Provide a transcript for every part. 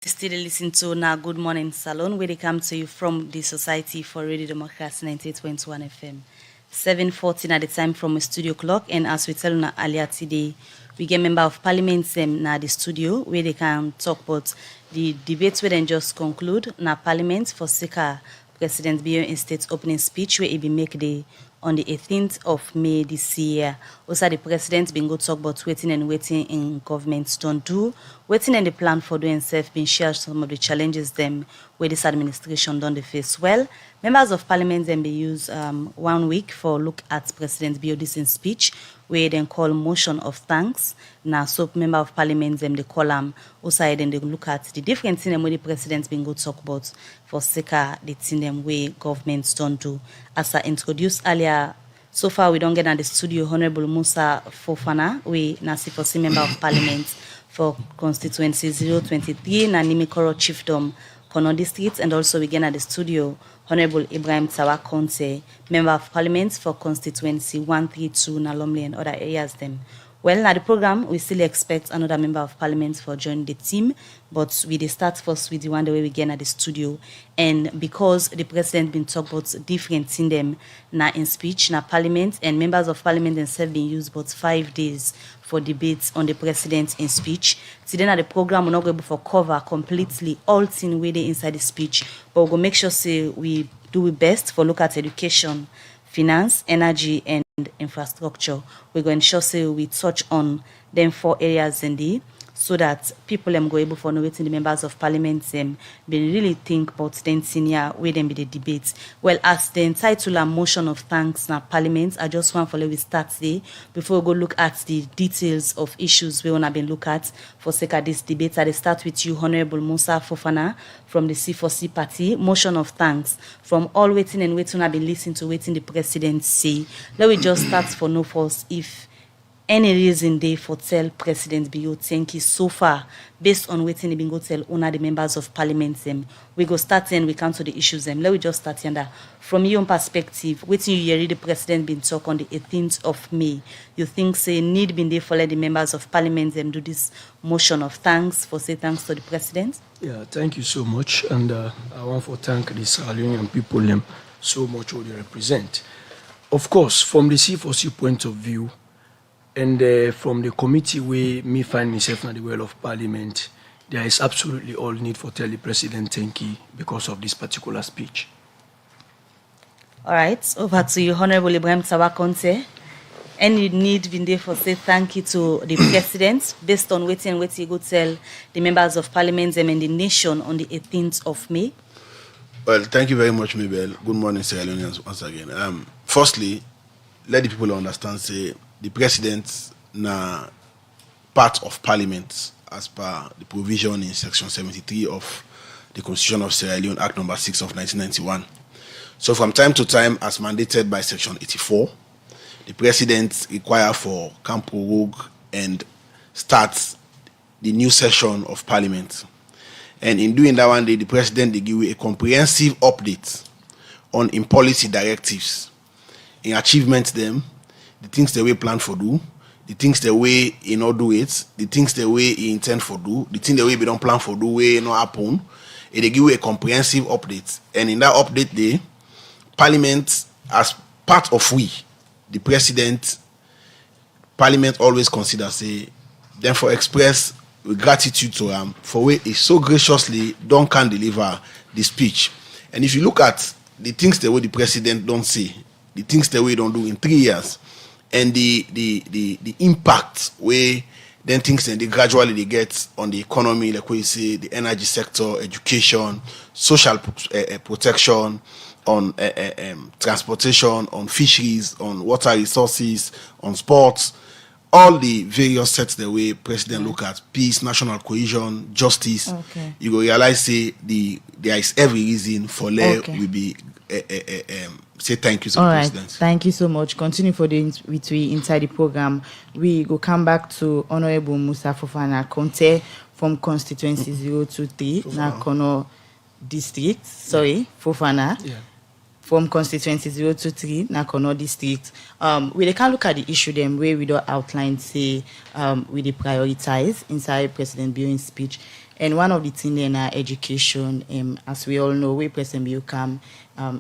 Still listen to now Good Morning Salon, where they come to you from the Society for Radio Democracy 98.1 FM. 7:14 at the time from a studio clock, and as we tell you earlier today, we get member of parliament now the studio where they can talk about the debates where they just conclude na parliament for Sika President Bio in state opening speech where he be make on the 18th of May this year. Also, the president been go talk about waiting in governments don't do. Waiting and the plan for doing self been share some of the challenges them where this administration done the face well. Members of parliament then be use 1 week for look at President Biodis in speech where then call motion of thanks. Now, so member of parliament them they call also then they look at the different thing where the president been go talk about for Sika the thing them where governments don't do. As I introduced earlier, so far we don't get at the studio Honorable Musa Fofana, we na C4C member of parliament for constituency 023 na Nimikoro Chiefdom Kono District, and also we get at the studio Honorable Ibrahim Tawa Konse, member of parliament for constituency 132 na Lomley and other areas them. Well, now the program, we still expect another member of parliament for joining the team, but we start first with the one the way we get at the studio. And because the president been talk about different things them na in speech, na parliament, and members of parliament themselves been used about 5 days for debates on the president in speech. Today now the program will not go able to cover completely all things where they inside the speech, but we'll go make sure say we do our best for look at education, finance, energy, and infrastructure. We're going to ensure say we touch on them 4 areas in the so that people go able for knowing the members of parliament be really think about then senior where them be the debates. Well, as the entitled motion of thanks now parliament, I just want for we start there before we go look at the details of issues we wanna been look at for sake of this debate. I start with you, Honorable Musa Fofana from the C4C party. Motion of thanks from all waiting have been listening to waiting the president say. Let we just start for no force if any reason they for tell President Bio thank you so far based on waiting they been go tell one of the members of parliament them. We go start and we come to the issues them. Let we just start here. From your own perspective, waiting you hear the president been talk on the 18th of May. You think say need been there for let the members of parliament them do this motion of thanks for say thanks to the president? Yeah, thank you so much, and I want to thank the Salon people them so much what they represent. Of course, from the C4C point of view, and from the committee where me find myself in the well of parliament, there is absolutely all need for tell the president thank you because of this particular speech. All right, over to you, Honorable Ibrahim Tawakonte. Any need been there for say thank you to the president based on waiting you go tell the members of parliament and the nation on the 18th of May? Well, thank you very much, Mabel. Good morning, Sierra Leoneans, once again. Firstly, let the people understand say the president na part of parliament as per the provision in section 73 of the Constitution of Sierra Leone, Act number 6 of 1991. So from time to time, as mandated by section 84, the president require for camp prorogue and start the new session of parliament. And in doing that one day, the president they give you a comprehensive update on in policy directives, in achievements them, the things the way plan for do, the things the way he not do it, the things the way he intend for do, the thing the way we don't plan for do way not happen. They give you a comprehensive update. And in that update day, parliament as part of we, the president, parliament always consider say, therefore express gratitude to him for way he so graciously don't can deliver the speech. And if you look at the things the way the president don't say, the things the way he don't do in 3 years, and the impact where then things then they gradually they get on the economy, like we say the energy sector, education, social protection, on transportation, on fisheries, on water resources, on sports, all the various sets the way president look at peace, national cohesion, justice. Okay. You go realize say there is every reason for will be say thank you to all the right, president. thank you so much. Continue for the inside the program. We go come back to Honorable Musa Fofana Conte from constituency 023 na Kono district. Sorry, Fofana. Yeah. From constituency 023 na Kono district. We can look at the issue them where we don't outline say we dey prioritize inside President Bio's speech. And one of the things in our education, as we all know, we President Bill come,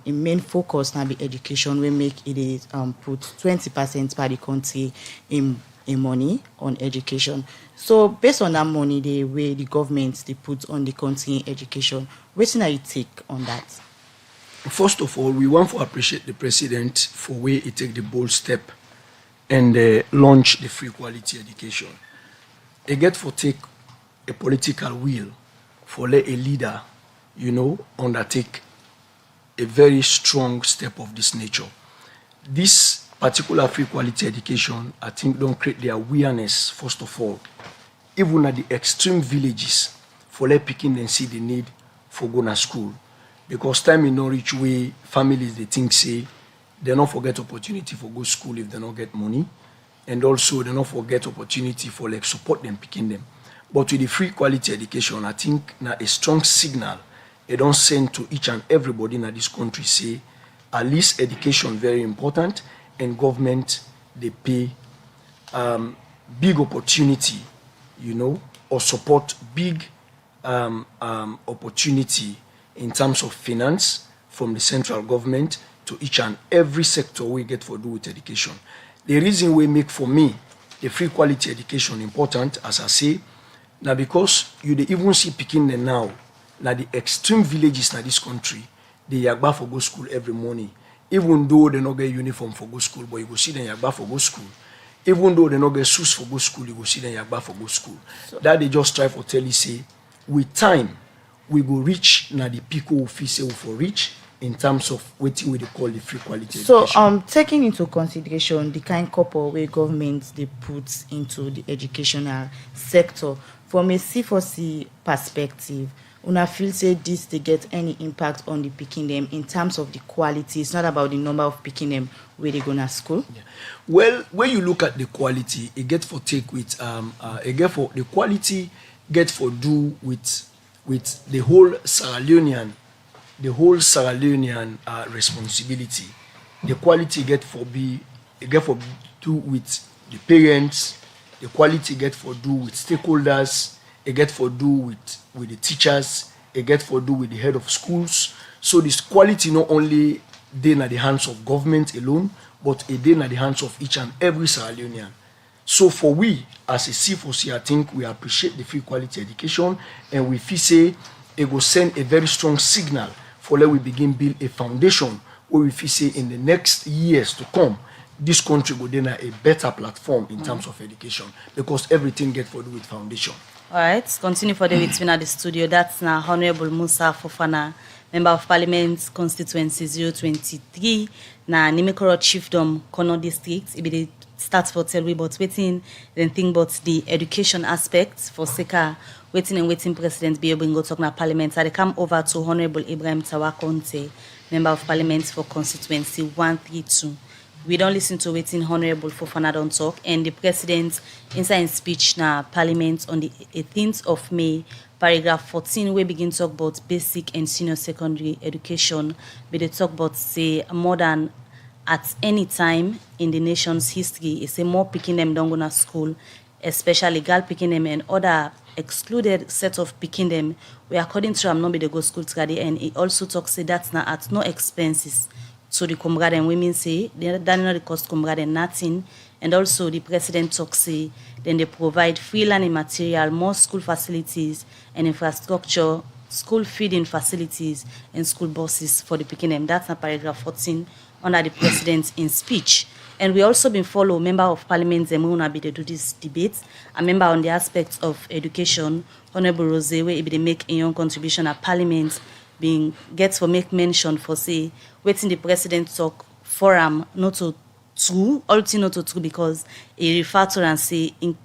in main focus now be education. We make it is put 20% by the country in money on education. So based on that money, the way the government they put on the country in education, what's your take on that? First of all, we want to appreciate the president for where he take the bold step and launch the free quality education. He get for take a political will for let a leader, undertake a very strong step of this nature. This particular free quality education, I think, don't create the awareness, first of all, even at the extreme villages, for let picking and see the need for going to school. Because time in Norwich way, families they think say they don't forget opportunity for go school if they don't get money, and also they don't forget opportunity for like support them picking them. But with the free quality education, I think now a strong signal it don't send to each and everybody in this country say at least education very important, and government they pay big opportunity, or support big opportunity in terms of finance from the central government to each and every sector we get for do with education. The reason we make for me the free quality education important, as I say, now because you dey even see picking them now, the extreme villages in this country, they yagba for go school every morning. Even though they not get uniform for go school, but you go see them yagba for go school. Even though they not get shoes for go school, you go see them yagba for go school. So that they just try for tell you say, with time, we go reach now the people who feel say we for reach in terms of what we call the free quality education. So taking into consideration the kind couple where government they put into the educational sector, from a C4C perspective, una feel say this they get any impact on the picking them in terms of the quality? It's not about the number of picking them where they go to school. Yeah. Well, when you look at the quality, it get for take with the quality get for do with the whole Sierra Leonean responsibility. The quality get for do with the parents. The quality get for do with stakeholders. It get for do with the teachers. It get for do with the head of schools. So this quality not only then at the hands of government alone, but it then at the hands of each and every Sierra Leonean. So for we, as a C4C, I think we appreciate the free quality education, and we feel say it will send a very strong signal for let we begin build a foundation where we feel say in the next years to come, this country will then have a better platform in terms of education, because everything gets for do with foundation. All right, continue for the between at the studio. That's now Honorable Musa Fofana, Member of Parliament, Constituency 023, na Nimekoro Chiefdom, Kono District. It be the start for tell we about waiting, then think about the education aspects for Seka, waiting President be able to go talk na Parliament. I come over to Honorable Ibrahim Tawakonte, Member of Parliament for Constituency 132. We don't listen to waiting Honorable Fofana don't talk, and the President inside his speech na Parliament on the 18th of May, paragraph 14, we begin talk about basic and senior secondary education. But they talk about say more than at any time in the nation's history, it's a more picking them don't go to school, especially girl picking them and other excluded set of picking them, where according to not be the go school together, and it also talks say that's not at no expenses. So the comrade and women say they don't know the cost comrade and nothing. And also the president talks say then they provide free learning material, more school facilities and infrastructure, school feeding facilities and school buses for the picking them. That's in paragraph 14 under the president in speech. And we also been follow Member of Parliament Zemuna be to do this debate. A member on the aspects of education, Honorable Rose, where they make a young contribution at Parliament, being gets for make mention for say waiting the president talk forum not to true, ulti not to true, because he refer to and say in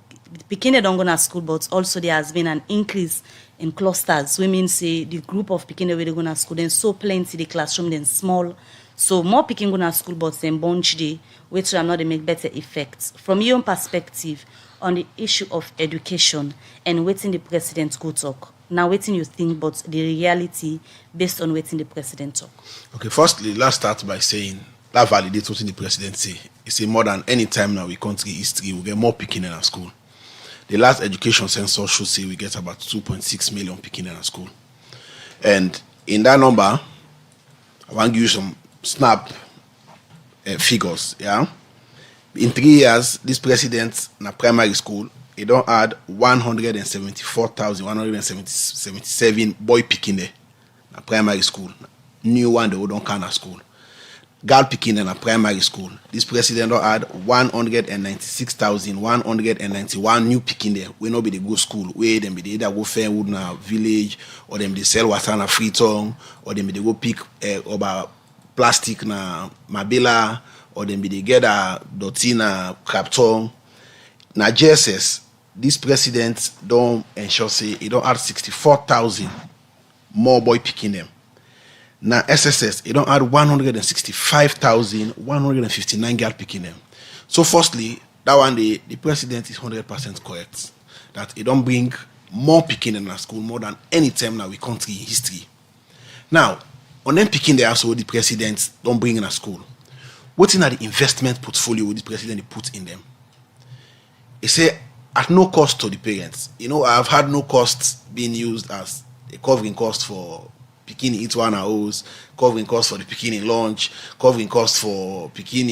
Pekin don't go to school, but also there has been an increase in clusters. Women say the group of Pekin where they go to school, then so plenty the classroom then small. So more Pekin go to school, but then bunch day, which are not they make better effects. From your own perspective on the issue of education and waiting the president go talk. Now waiting you think, but the reality based on waiting the president talk. Okay, firstly, let's start by saying that validates what the president say. He say more than any time now in country history, we get more picking in our school. the last education census should say we get about 2.6 million picking in a school. And in that number, I want to give you some snap figures. Yeah, in 3 years, this president in a primary school, he don't add 174,177 boy picking there in a primary school. New one they don't count a school. Girl picking in a primary school. This president don't add 196,191 new picking there. We not be the good school. Where them be the either go Fairwood na village, or them they sell water na Freetown, or them be they go pick about plastic na Mabila, or them be they get a doti na Crabtown. Na JSS, this president don't ensure say he don't add 64,000 more boy picking them. Now SSS, it don't add 165,159 girl picking them. So firstly, that one the president is 100% correct. That it don't bring more picking in our school more than any time now we country in history. Now, on them picking there also the president don't bring in a school. What's in the investment portfolio the president put in them? He say at no cost to the parents. You know, I've had no costs being used as a covering cost for picking each one house, covering costs for the picking in lunch, covering costs for picking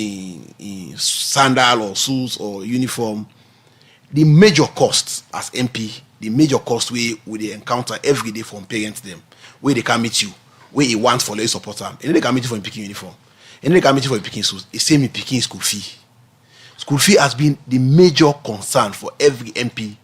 in sandal or shoes or uniform. The major costs as MP, the major cost we they encounter every day from parents them, where they can meet you, where you want for their support them, and then they can meet you for picking uniform, and then they can meet you for picking shoes. It's same in picking school fee. School fee has been the major concern for every MP.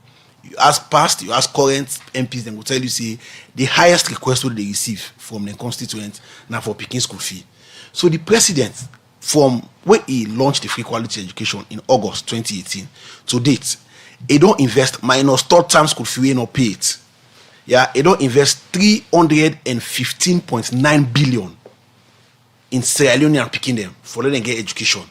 You ask past, you ask current MPs, they will tell you, say, the highest request what they receive from the constituents now for picking school fee. So the president, from when he launched the free quality education in August 2018 to date, he don't invest minus third term school fee, he not pay it. Yeah, he don't invest 315.9 billion in Sierra Leonean picking them for letting them get education,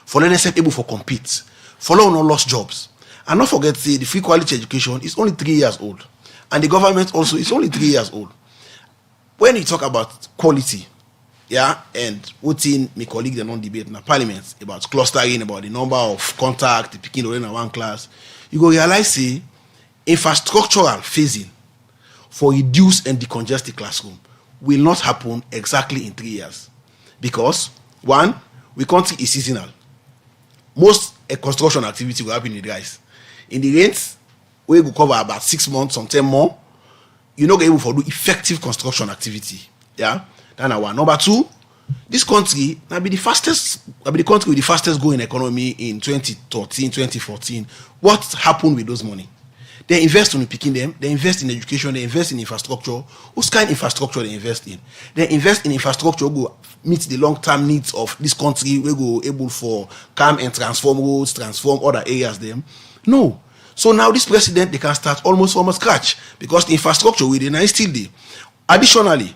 for letting them able for compete, for letting them not lost jobs. And not forget, say, the free quality education is only 3 years old. And the government also is only 3 years old. When you talk about quality, yeah, and what in my colleague they don't debate in the parliament about clustering, about the number of contact, the picking in one class, you go realize, say, infrastructural phasing for reduce and decongest the classroom will not happen exactly in 3 years. Because, one, we can't see is seasonal. Most construction activity will happen in the guys. In the rains, we will cover about 6 months, sometimes more. You're not able to do effective construction activity. Yeah, that's one. Number two, this country will be the fastest, will be the country with the fastest growing economy in 2013, 2014. What happened with those money? They invest in picking them, they invest in education, they invest in infrastructure. Whose kind of infrastructure they invest in? They invest in infrastructure go meet the long-term needs of this country, we go able for come and transform roads, transform other areas them. No. So now this president, they can start almost from scratch because the infrastructure within is still there. Additionally,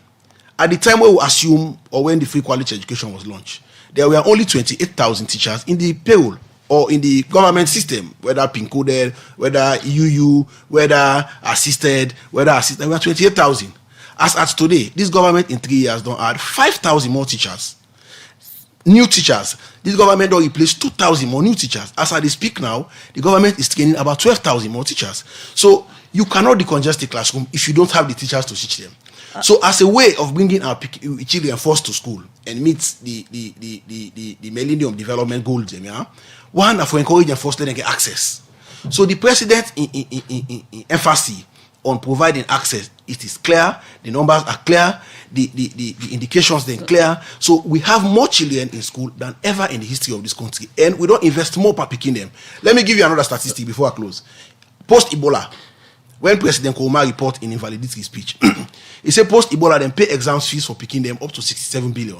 at the time we will assume or when the free quality education was launched, there were only 28,000 teachers in the payroll or in the government system, whether PIN-coded, whether UU, whether assisted, we are 28,000. As at today, this government in 3 years don't add 5,000 more teachers. New teachers. This government don't replace 2,000 more new teachers. As I speak now, the government is training about 12,000 more teachers. So you cannot decongest the classroom if you don't have the teachers to teach them. So as a way of bringing our children first to school and meet the Millennium Development Goals, yeah, one, for encouraging them first, let them get access. So the president in emphasis on providing access, it is clear, the numbers are clear, the indications they're clear. So we have more children in school than ever in the history of this country, and we don't invest more per picking them. Let me give you another statistic before I close. Post Ebola, when President Kouma report in invalidity speech, he said post Ebola then pay exam fees for picking them up to 67 billion.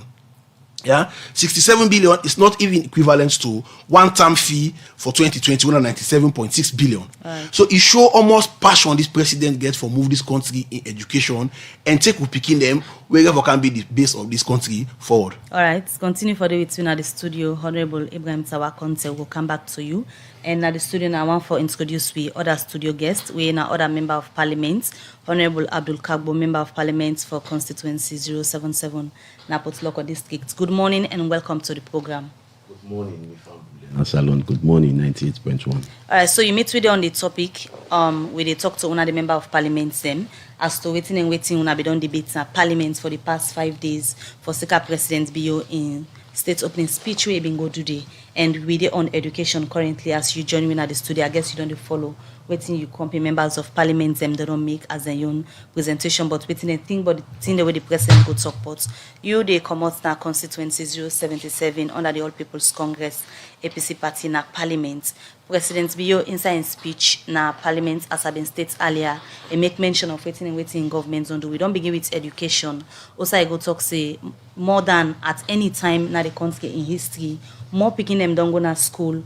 Yeah, 67 billion is not even equivalent to one term fee for 2020, 197.6 billion. Right. So it shows almost passion this president gets for move this country in education and take with picking them wherever can be the base of this country forward. All right, continue for the between at the studio. Honorable Ibrahim Tawakonte will come back to you. And at the studio now, I want to introduce we other studio guests. We are other member of parliament, Honorable Abdul Kagbo, member of parliament for constituency 077 Napot Local District. Good morning and welcome to the program. Good Good morning, my family. Salon. Good morning, 98.1. All right, so you meet with on the topic, where they talk to one of the member of parliament them as to waiting una be done debate na parliament for the past 5 days for Sika President Bio in state opening speech we been go today, and we dey on education currently. As you join me at the studio, I guess you don't follow waiting you compare members of parliament them they don't make as their own presentation, but waiting and think about the thing the way the president go talk about. You they come out na constituency 077 under the All People's Congress APC party na parliament. President Bio inside in speech na parliament, as I been stated earlier, and make mention of waiting governments on do. We don't begin with education. Also I go talk say more than at any time na the country in history, more picking them don't go to school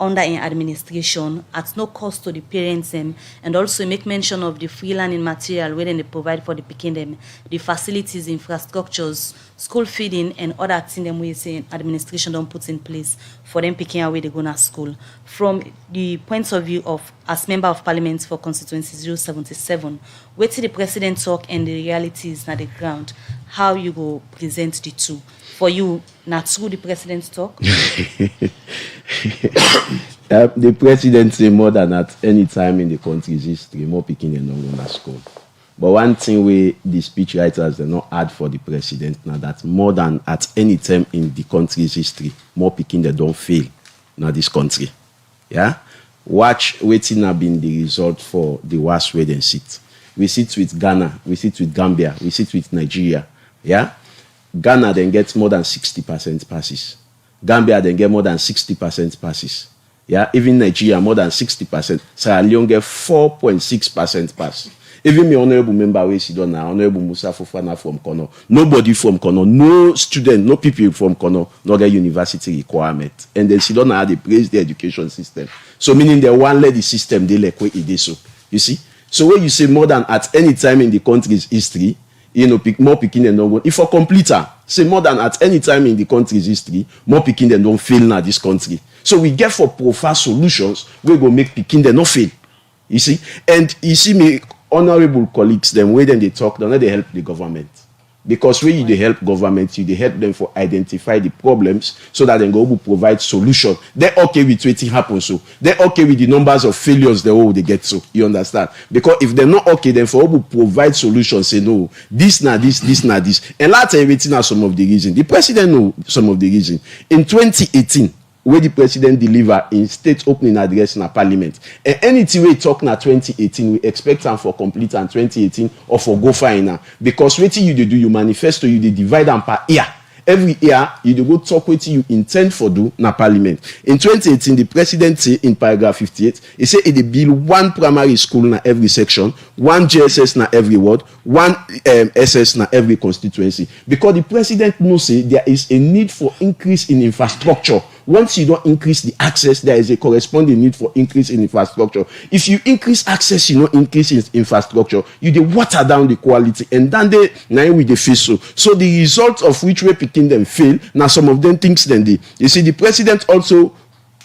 under in administration at no cost to the parents them, and also make mention of the free learning material where they provide for the picking them, the facilities, infrastructures, school feeding, and other things them we say administration don't put in place for them picking away they go to school. From the point of view of as member of parliament for constituency 077, wait till the president talk and the realities na the ground, how you go present the two. For you, not through the president's talk? The president say more than at any time in the country's history, more picking and not going to school. But one thing we the speech writers they not add for the president now that more than at any time in the country's history, more picking they don't fail now this country. Yeah? Watch waiting have been the result for the worst way they sit. We sit with Ghana, we sit with Gambia, we sit with Nigeria. Yeah? Ghana then gets more than 60% passes. Gambia then get more than 60% passes. Yeah, even Nigeria more than 60%. Sierra Leone get 4.6% pass. Even my honorable member we sit down now, Honorable Musa Fofana from Kono. Nobody from Kono, no student, no people from Kono, no get university requirement. And then sit down now they praise the education system. So meaning they want let the system they like what it is so. You see? So when you say more than at any time in the country's history, you know, more picking than don't go. If a completer, say more than at any time in the country's history, more picking than don't fail now this country. So we get for profile solutions, we go make picking than not fail. You see? And you see me, honorable colleagues, them where then they talk, they help the government. Because when you they help government, you they help them for identify the problems so that they go to provide solution. They're okay with waiting happen so. They're okay with the numbers of failures they get so. You understand? Because if they're not okay, then for to provide solutions, say no, this na this, this na this. And let's everything are some of the reasons. The president know some of the reasons. In 2018, where the president deliver in state opening address in a parliament. And anything we talk na 2018, we expect them for complete and 2018 or for go final. Because what you do, you manifesto, you divide them per year. Every year, you go talk what you intend for do na parliament. In 2018, the president say in paragraph 58, he say it build one primary school na every section, one JSS na every ward, one SS na every constituency. Because the president knows say there is a need for increase in infrastructure. Once you don't increase the access, there is a corresponding need for increase in infrastructure. If you increase access, you know, increase in infrastructure, you dey water down the quality, and then they now we dey face so. So the result of which way picking them fail, now some of them thinks then they. You see, the president also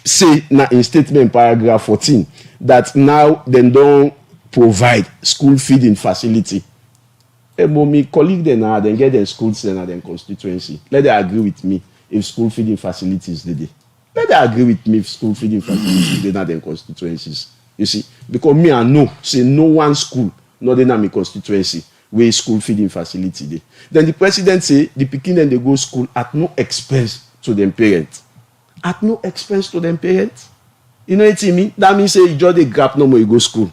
say now in statement paragraph 14 that now they don't provide school feeding facility. My colleague then now then get their schools then their constituency. Let them agree with me. If school feeding facilities they let them agree with me if school feeding facilities they not their constituencies. You see, because me I know say no one school not in my constituency where school feeding facility they. Then the president say the pikin then they go school at no expense to them parents. At no expense to them parents. You know what I mean? That means say you just a gap no more you go school.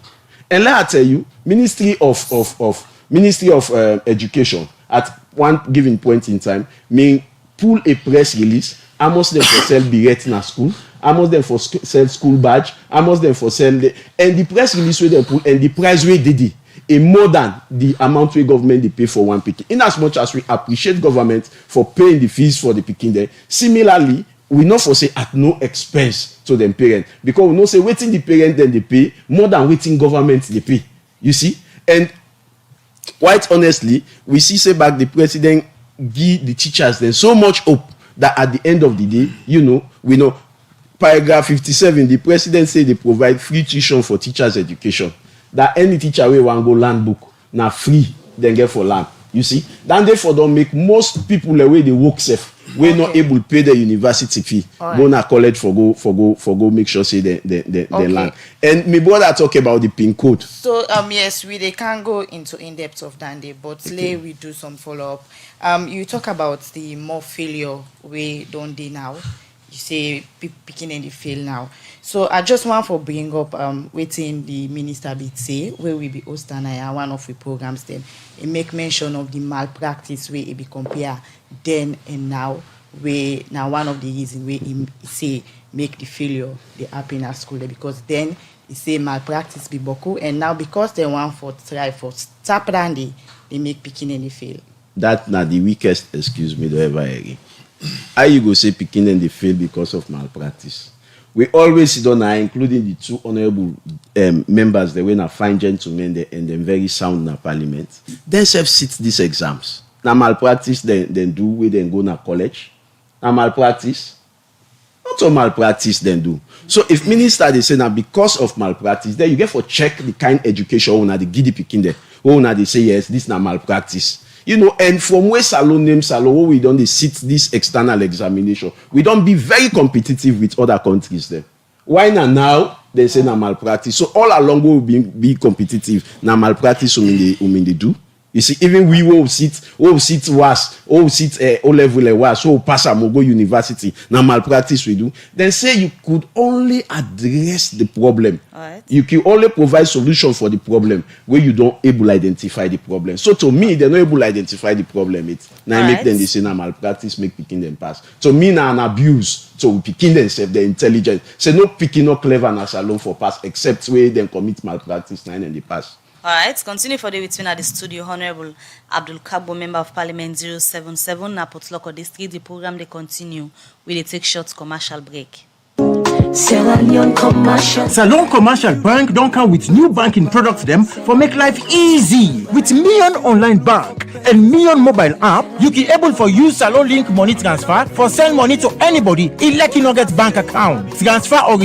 And let I tell you, Ministry of Education at one given point in time may pull a press release, almost them for sell berets in school, almost them for sell school badge, almost them for sell and the press release where they pull and the price where they did a more than the amount where government they pay for one picking. In as much as we appreciate government for paying the fees for the picking there, similarly we not for say at no expense to them parents because we know say waiting the parent then they pay more than waiting government they pay. You see, and quite honestly, we see say back the president give the teachers then so much hope that at the end of the day, you know, we know paragraph 57, the president say they provide free tuition for teachers' education. That any teacher will want go learn book now free, then get for learn. You see, then therefore don't make most people the way they work safe. we not able to pay the university fee. Go na college for go make sure say the land. And my brother talk about the PIN code. So yes, they can't go into in depth of that, but today we do some follow up. You talk about the more failure we don't do now. You say picking in the fail now. So I just want to bring up waiting the minister bit say where we be hosting one of the programs them. It make mention of the malpractice where it be compare then and now. Where now one of the reasons where he say make the failure they happen at school there, because then he say malpractice be boku, and now because they want for try for tap randy they make picking in the fail. That not the weakest excuse me to ever hear. How you go say picking and they fail because of malpractice? We always sit on, including the two honorable members, they were fine gentlemen and then very sound in the parliament. They self sit these exams. Now malpractice then do we then go to college. Now malpractice, not so malpractice then do. So if minister they say now because of malpractice, then you get for check the kind education when they giddy picking there. When they say yes, this na malpractice. You know, and from where Salon name Salon, where we don't sit this external examination, we don't be very competitive with other countries there. Why not now? They say na malpractice. So all along we will be competitive. Na malpractice mean they do. You see, even we will sit worse, will sit O level worse, so pass a go university. Now malpractice we do. Then say you could only address the problem. Right. You can only provide solution for the problem where you don't able to identify the problem. So to me, they're not able to identify the problem. It now make them they say na malpractice make picking them pass. To me now an abuse. So picking themselves, they're intelligent. Say no picking no clever na Salon for pass, except where they commit malpractice now in the past. All right, continue for the between at the studio. Honorable Abdul Kabo, Member of Parliament 077, Napotloko District. The program they continue. We take short commercial break. Salon Commercial Bank don't come with new banking products them for make life easy. With Million Online Bank and Million Mobile App, you can able for use Salon Link money transfer for send money to anybody in like you no get bank account. Transfer or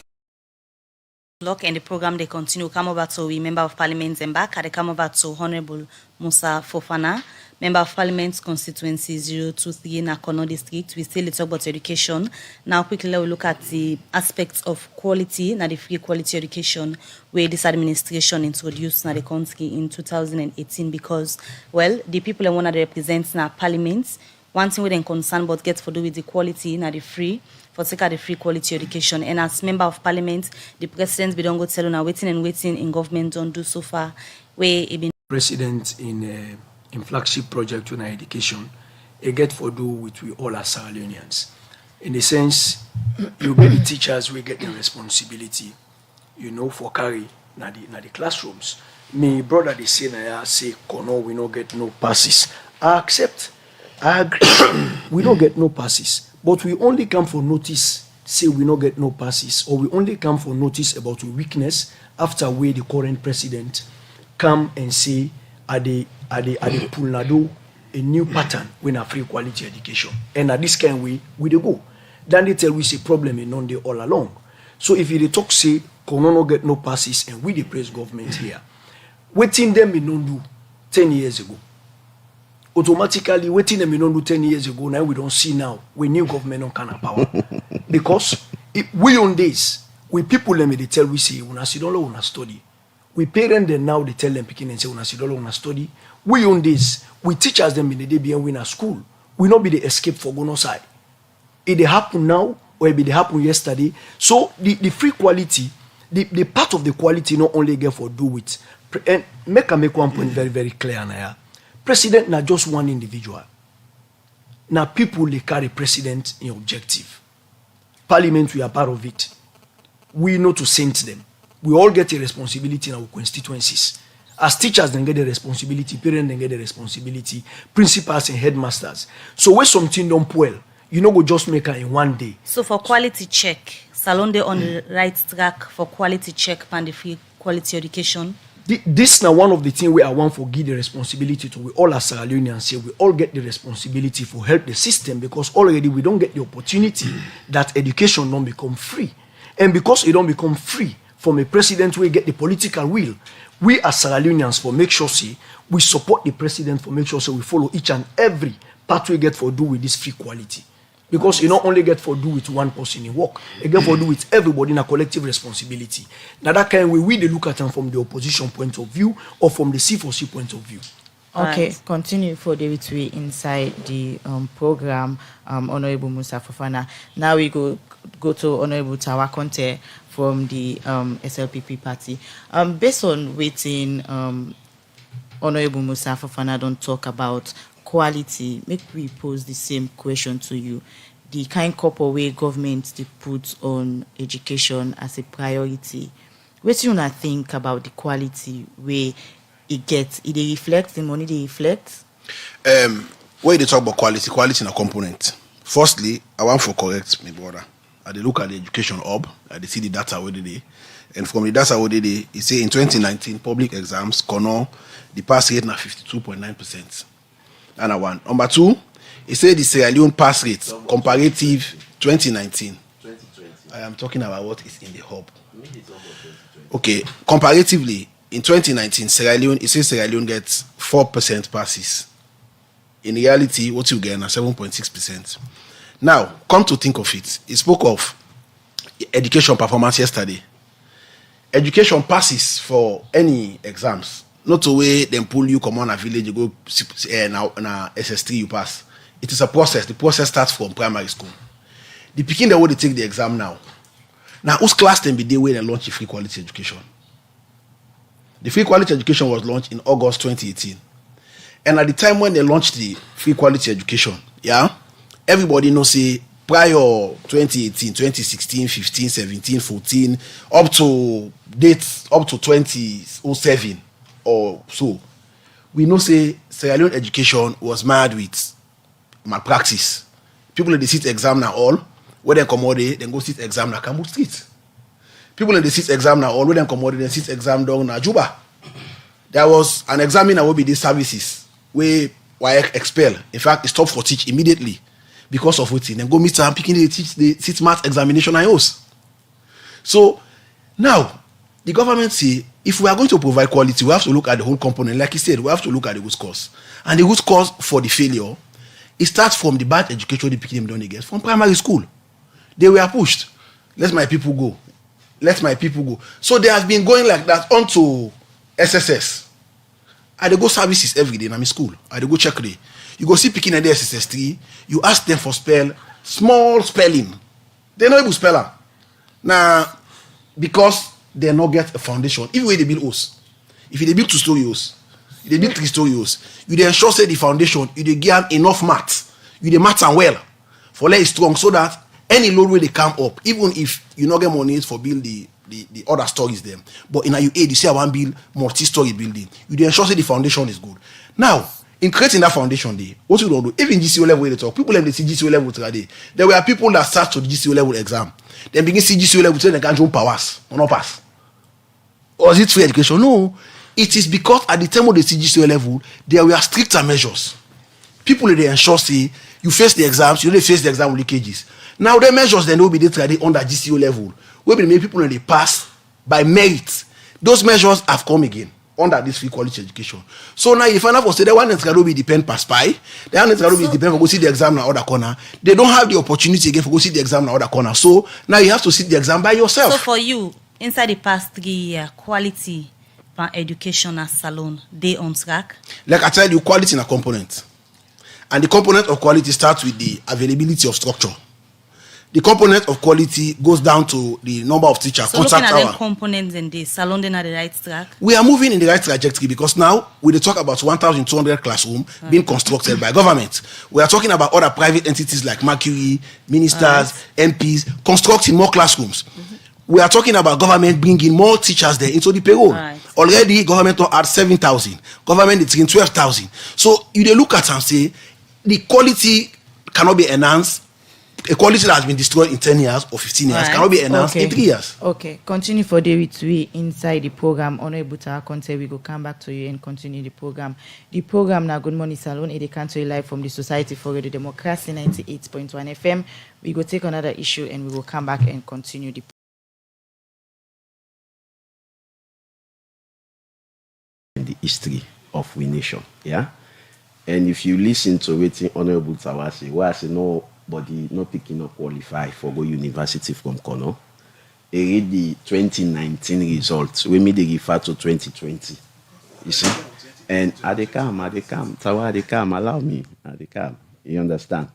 And the program they continue. Come over to we Member of Parliament Zembaka. They come over to Honorable Musa Fofana, Member of Parliament Constituency 023 Nakono District. We still talk about education. Now quickly we'll look at the aspects of quality, now the free quality education where this administration introduced now the country in 2018, because well the people that want to represent now Parliament, one thing we then concerned about get for do with the quality now the free. For take the free quality education. And as Member of Parliament, the President we don't go tell now waiting in government don't do so far. Where it been President in flagship project on education, it get for do with we all as Salonians. In the sense, you get the teachers, we get the responsibility, you know, for carry na the classrooms. Me brother they say na say kono we no get no passes. I accept, I agree. We don't get no passes. But we only come for notice, say we not get no passes, or we only come for notice about a weakness after where the current president come and say at the Pulnado a new pattern when a free quality education. And at this kind way, we dey go. Then they tell we say problem in non they all along. So if you talk say Kono get no passes and we the praise government here, waiting them in non do 10 years ago. Automatically waiting them in non do 10 years ago, now we don't see now we new government on kind of power. Because we on this, we people them they tell we say una sidolo una study. We parent them now they tell them picking and say una sidolo una study. We on this, we teachers them in the day being we na school. We not be the escape for go no side. It they happen now or it they happen yesterday. So the free quality, the part of the quality not only get for do with and make one point very, very clear now. President not just one individual. Now people they carry president in objective. Parliament we are part of it. We know to send them. We all get a responsibility in our constituencies. As teachers then get the responsibility, parents then get the responsibility, principals and headmasters. So when something don't well, you know go just make it in one day. So for quality check, Salon they on the right track for quality check and the free quality education. This now one of the things where I want to give the responsibility to we all as Sierra Leoneans say we all get the responsibility for help the system, because already we don't get the opportunity that education don't become free. And because it don't become free from a president we get the political will, we as Sierra Leoneans for make sure say we support the president for make sure say we follow each and every part we get for do with this free quality. Because you not only get for do with one person in work, you get for do with everybody in a collective responsibility. Now that kind of way we they look at them from the opposition point of view or from the C4C point of view. Okay, Right. continue for the way inside the program, Honorable Musa Fofana. Now we go to Honorable Tawa Conte from the SLPP party. Based on waiting, Honorable Musa Fofana don't talk about quality. Make we pose the same question to you. The kind couple way government they put on education as a priority. What do you not think about the quality way it gets? It they reflect the money they reflect? When they talk about quality in a component. Firstly, I want to correct my brother. I dey look at the education hub, I dey see the data where they dey. And from the data where they dey, it say in 2019 public exams, Kono, the pass rate na 52.9%. And one. Number two, it say the Sierra Leone pass rate comparative 2019. 2020. I am talking about what is in the hub. Okay, comparatively, in 2019, Sierra Leone, it says Sierra Leone gets 4% passes. In reality, what you get now 7.6%. Now, come to think of it, he spoke of education performance yesterday. Education passes for any exams. Not the way they pull you, come on a village, you go now SS3 you pass. It is a process. The process starts from primary school. The picking the way they take the exam now. Now, whose class then be the way they launch the free quality education? The free quality education was launched in August 2018. And at the time when they launched the free quality education, yeah, everybody knows say prior 2018, 2016, 15, 17, 14, up to dates up to 2007 or so, we know say Sierra Leone education was mad with malpractice. People in the sit exam now all, where they come out then go sit exam na Kambu Street. People in the sit exam now all, where they come out then sit exam down na Juba. There was an examiner will be these services where WAEC expel. In fact, it stopped for teach immediately because of what. Then go meet and picking the teach the sit math examination IOs. So now the government say if we are going to provide quality, we have to look at the whole component. Like he said, we have to look at the root cause. And the root cause for the failure, it starts from the bad education the picking them don't get from primary school. They were pushed. Let my people go. Let my people go. So they have been going like that onto SSS. I dey go services every day in my school. I dey go check day. You go see picking at the SSS3, you ask them for small spelling. They not able to spell am. Now, because they not get a foundation. Even when they build house, if they build 2-story house, if they build 3-story house, you dey ensure say the foundation, you dey give enough math. You dey math and well for let it strong so that any load where they come up, even if you not get money for build the other stories them, but in a aid you say I want build multi-story building, you dey ensure say the foundation is good. Now, in creating that foundation day, what you don't do, even GCO level they talk, people them they see GCO level today. There were people that start to the GCO level exam, then begin see GCO level say they can't jump powers or not pass. Or is it free education? No, it is because at the time of the GCO level, there were stricter measures. People they ensure say you face the exams, you don't face the exam with leakages. Now the measures then will be there under GCO level. We will make people when they pass by merit. Those measures have come again under this free quality education. So now if I never say the one that's going to be depend pass by, the one that's going to be depend for go see the exam na other corner, they don't have the opportunity again for go see the exam na other corner. So now you have to sit the exam by yourself. So for you, inside the past 3 years, quality for education at Salon, they on track? Like I tell you, quality is a component. And the component of quality starts with the availability of structure. The component of quality goes down to the number of teachers. So looking at them components in this, Salon then at the right track? We are moving in the right trajectory because now we talk about 1,200 classrooms being constructed by government. We are talking about other private entities like Mercury, ministers, MPs, constructing more classrooms. We are talking about government bringing more teachers there into the payroll. Already, government had 7,000. Government is in 12,000. So you dey look at and say, the quality cannot be enhanced. A quality that has been destroyed in 10 years or 15 years cannot be enhanced in 3 years. Okay, continue for David we inside the program. Honorable Tawa Conte, we go come back to you and continue the program. The program now, Good Morning Salon, it can to you live from the Society for Radio Democracy 98.1 FM. We go take another issue and we will come back and continue the history of we nation, yeah. And if you listen to waiting Honorable Tawa say, well, I say no, but the no picking up qualify for go university from Kono. I read the 2019 results. We made the refer to 2020. You see? And I dey come. Tawa they come, allow me. They come. You understand?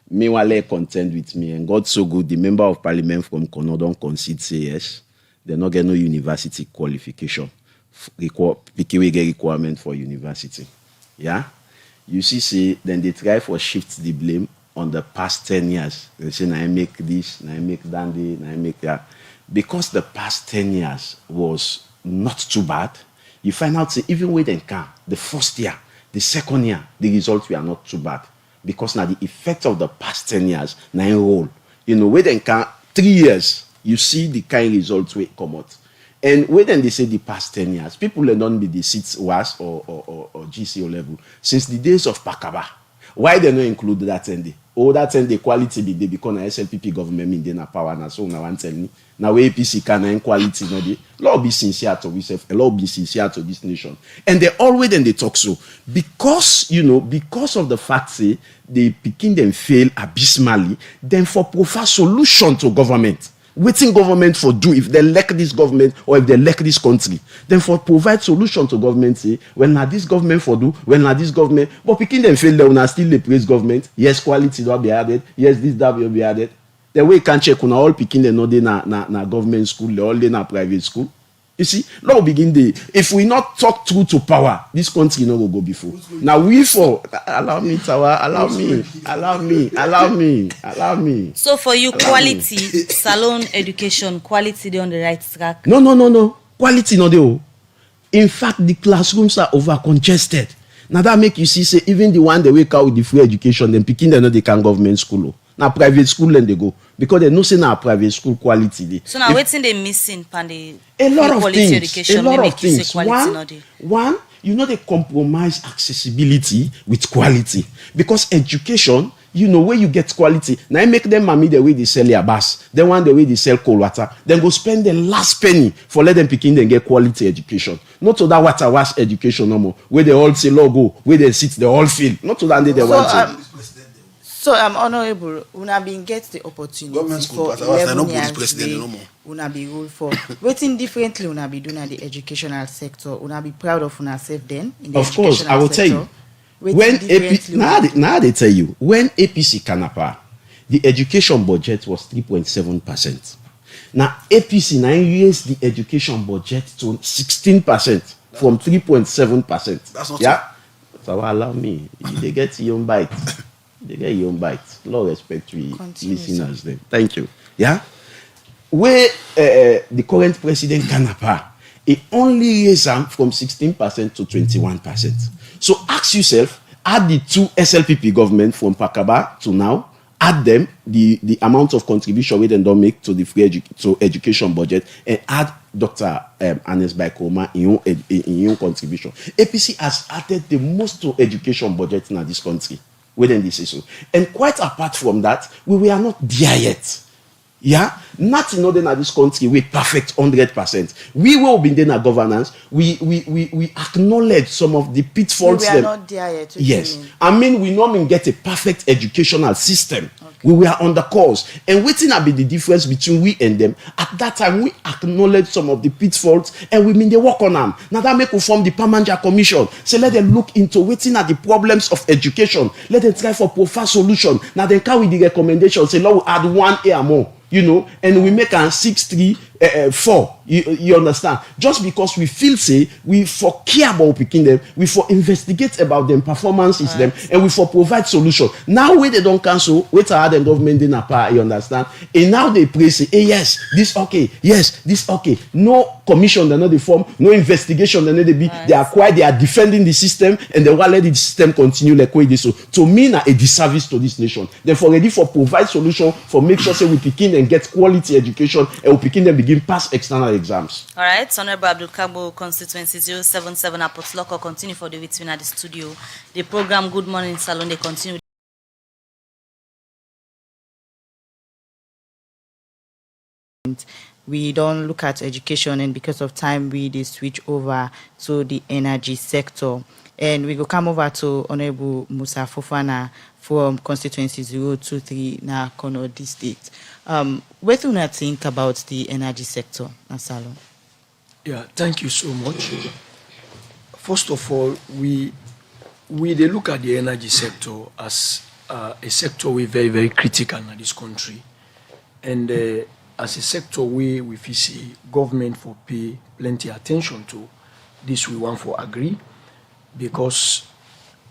Meanwhile, contend with me, and God so good, the member of parliament from Kono don't concede say yes. They not get no university qualification. Pikiwe get requirement for university. Yeah? You see, say, then they try for shift the blame on the past 10 years. They say, I make this, I make that, I make that. Because the past 10 years was not too bad, you find out, say, even when they come, the first year, the second year, the results were not too bad. Because now the effect of the past 10 years, now roll. You know, when they come 3 years, you see the kind of results will come out. And when they say the past 10 years, people will not be the seats WAS or GCO level since the days of Pakaba. Why they not include that end? Oh, that end the quality be there because the SLPP government mean they na power na so now want tell me. Now APC can quality no dey. Lord be sincere to yourself, Lord be sincere to this nation. And they always then they talk so because because of the fact say they picking them fail abysmally, then for provide solution to government. Waiting government for do if they lack this government or if they lack this country, then for provide solution to government say when na this government for do, when na this government, but picking them fail they will still they praise government. Yes, quality will be added. Yes, this that will be added. The way you can check on all picking they know they na government school, they all they na private school. You see, now begin the if we not talk true to power, this country no will go before. Now we for allow me. So for you, quality, Salon education, quality they on the right track? No. Quality no dey. In fact, the classrooms are over congested. Now that make you see, say even the one they wake out with the free education, then picking they know they can government school. Now private school then they go because they know say now private school quality dey. So now waiting they missing pan the a lot of quality things. education. A lot of you things. say quality no dey. One, they compromise accessibility with quality because education, where you get quality. Now make them mommy the way they sell their bus, then one the way they sell cold water, then go spend the last penny for let them picking then get quality education. Not to that water wash education no more, where they all say logo, where they sit, they all feel. Not to that they want to. So honorable, una been get the opportunity Government school, for but I 11 don't years put president no more. Una be rule for waiting differently. Una be doing at the educational sector. Una be proud of una self then. In the of course, I will tell you. When now they tell you when APC Canapa, the education budget was 3.7%. Now APC now raised the education budget to 16% from 3.7%. That's not So allow me. They get your own bite. They get your own bite. Lord respect we listeners then. Thank you. Yeah. Where the current president Canapa, it only raised them from 16% to 21%. So ask yourself, add the two SLPP government from Pakaba to now, add them the amount of contribution we then don't make to the free education budget, and add Dr. Anes Baikoma in your contribution. APC has added the most to education budget in this country. Within this issue. And quite apart from that, we are not there yet. Yeah? Not in order in this country with perfect 100%. We will be in our governance. We acknowledge some of the pitfalls. We are not there yet. Yes. We not get a perfect educational system. Okay. We were on the course. And waiting to be the difference between we and them. At that time, we acknowledge some of the pitfalls and we they work on them. Now that make we form the Pamanja Commission. So let them look into waiting at the problems of education. Let them try for profound solution. Now then come with the recommendation. Say, Lord, we add 1 year more. And we make a 6-3-4. You understand? Just because we feel say we for care about picking them, we for investigate about them performances them, and we for provide solution. Now when they don't cancel, wait till the government in a power. You understand? And now they pray say, hey, yes, this okay, yes, this okay. No commission, they know the form, no investigation, they know they be. They are quiet. They are defending the system, and they will let the system continue like way this. So to me, na a disservice to this nation. Therefore, ready for provide solution for make sure say we picking and get quality education, and we picking them begin pass external exams. All right, Honorable Abdul Kabo, constituency 077 at Potloko, continue for the between at the studio. The program Good Morning Salon, they continue. We don't look at education, and because of time, we switch over to the energy sector. And we will come over to Honorable Musa Fofana from constituency 023 na Kono district. What do you think about the energy sector in Salon? Yeah, thank you so much. First of all, we they look at the energy sector as a sector we very, very critical in this country. And as a sector we feel see government for pay plenty attention to. This we want for agree, because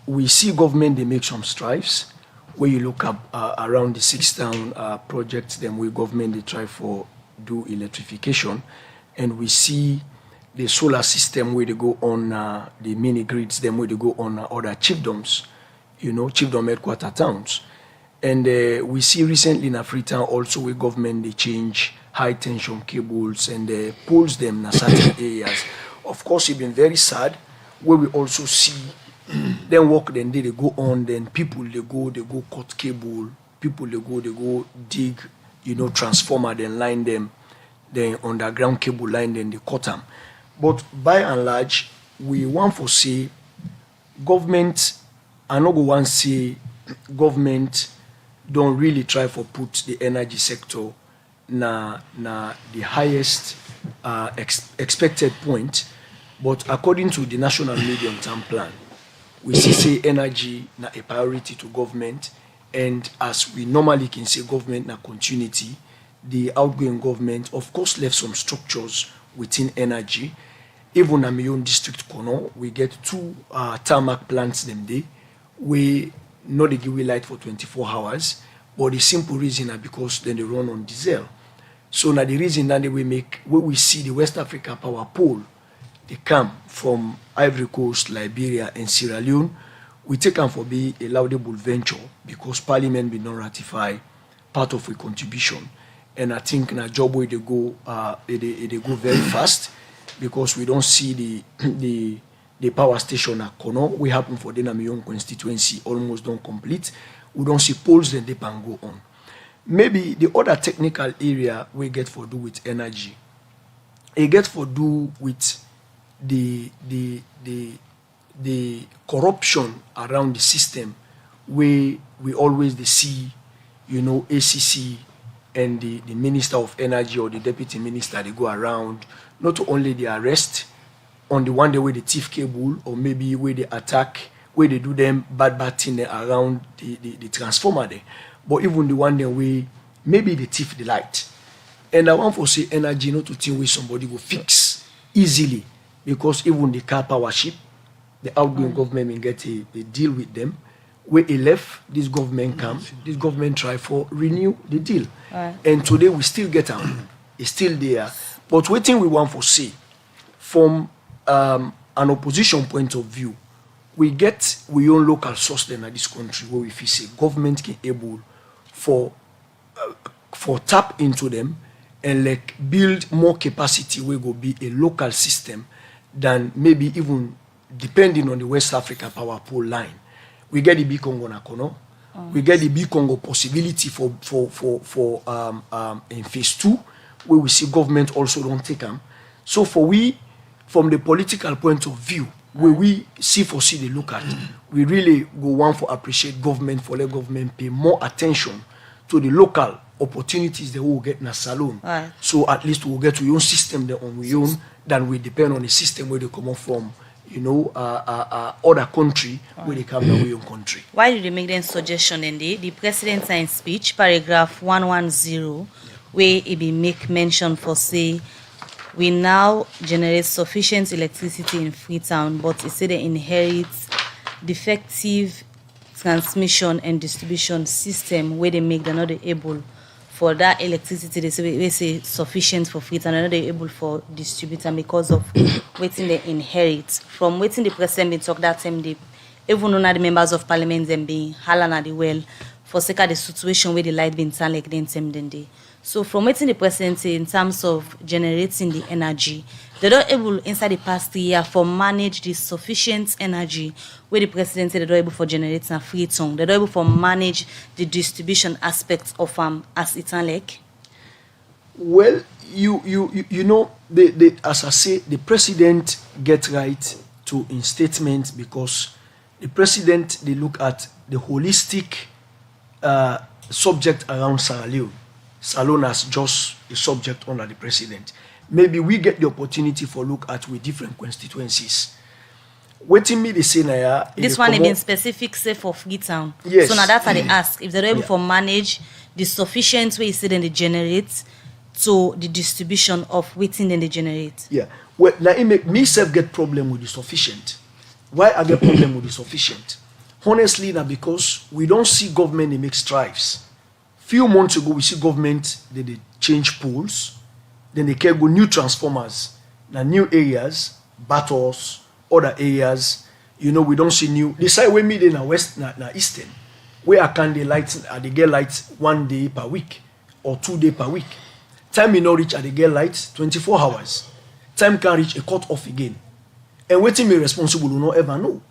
we see government they make some strides. Where you look up around the 6 town projects, then we government they try for do electrification, and we see the solar system where they go on the mini grids, then where they go on other chiefdoms, chiefdom headquarter towns. And we see recently in Freetown also where government they change high tension cables and pulls them in certain areas. Of course, it's been very sad where we also see then work then they go on, then people they go cut cable, people they go dig, transformer, then line them, then underground cable line, then they cut them. But by and large, we want to say government, I no go want say government don't really try for put the energy sector na the highest expected point. But according to the National Medium-Term Plan, we see say energy na a priority to government, and as we normally can say government na continuity, the outgoing government of course left some structures within energy. Even in my own district Kono, we get 2 tarmac plants them day. We not they give we light for 24 hours, but the simple reason is because then they run on diesel. So now the reason that we see the West Africa power pole, they come from Ivory Coast, Liberia, and Sierra Leone. We take them for be a laudable venture because Parliament will not ratify part of a contribution. And I think in a job where they go very fast, because we don't see the power station at Kono. We happen for the Namion constituency almost don't complete. We don't see poles then they can go on. Maybe the other technical area we get for do with energy, it get for do with the corruption around the system, where we always see, ACC and the Minister of Energy or the Deputy Minister, they go around, not only the arrest on the one day where they thief cable, or maybe where they attack, where they do them bad thing around the transformer there, but even the one day where maybe they thief the light. And I want to say energy not to think where somebody will fix easily, because even the car power ship, the outgoing government will get a deal with them. Where he left, this government come, this government try for renew the deal. And today we still get them. It's still there. But what thing we want to see, from an opposition point of view, we get we own local source then in this country where we feel say government can able for tap into them and like build more capacity where go be a local system than maybe even depending on the West Africa power pole line. We get the big Congo Nakono. We get the big Congo possibility for in phase 2, where we see government also don't take them. So for we, from the political point of view, where we C4C they look at, we really go want for appreciate government for let government pay more attention to the local opportunities they will get in a Salon. So at least we'll get to your own system there on we own than we depend on the system where they come up from. Other country where they come away your country. Why did they make them suggestion in the president signed speech, paragraph 110, where it be make mention for say we now generate sufficient electricity in Freetown, but it said they inherit defective transmission and distribution system where they make them not able for that electricity they say sufficient for Freetown and not able for distributor because of waiting they inherit from waiting the president been talk that time they even though the members of parliament them being halal at the well for sake of the situation where the light been turn like then same then day. So from waiting the president in terms of generating the energy, they're not able inside the past year for manage the sufficient energy where the president said they're not able for generating a free tongue. They're not able for manage the distribution aspects of as it's like. Well, you know, as I say, the president get right to in statement because the president they look at the holistic subject around Sierra Leone, Salon as just a subject under the president. Maybe we get the opportunity for look at with different constituencies. Waiting me the say now. This one has been specific, say for Freetown. Yes. So now that's how they ask if they're able to manage the sufficient way then they generate to the distribution of waiting then they generate. Yeah. Well, now it make me self get problem with the sufficient. Why I get problem with the sufficient? Honestly, now because we don't see government they make strives. Few months ago, we see government they change poles, then they can go new transformers, now new areas, battles, other areas. You know, we don't see new. The side where me na west na eastern, where I can they light they get lights 1 day per week or 2 days per week. Time may not reach they get lights 24 hours. Time can reach a cut off again. And waiting me responsible will not ever know.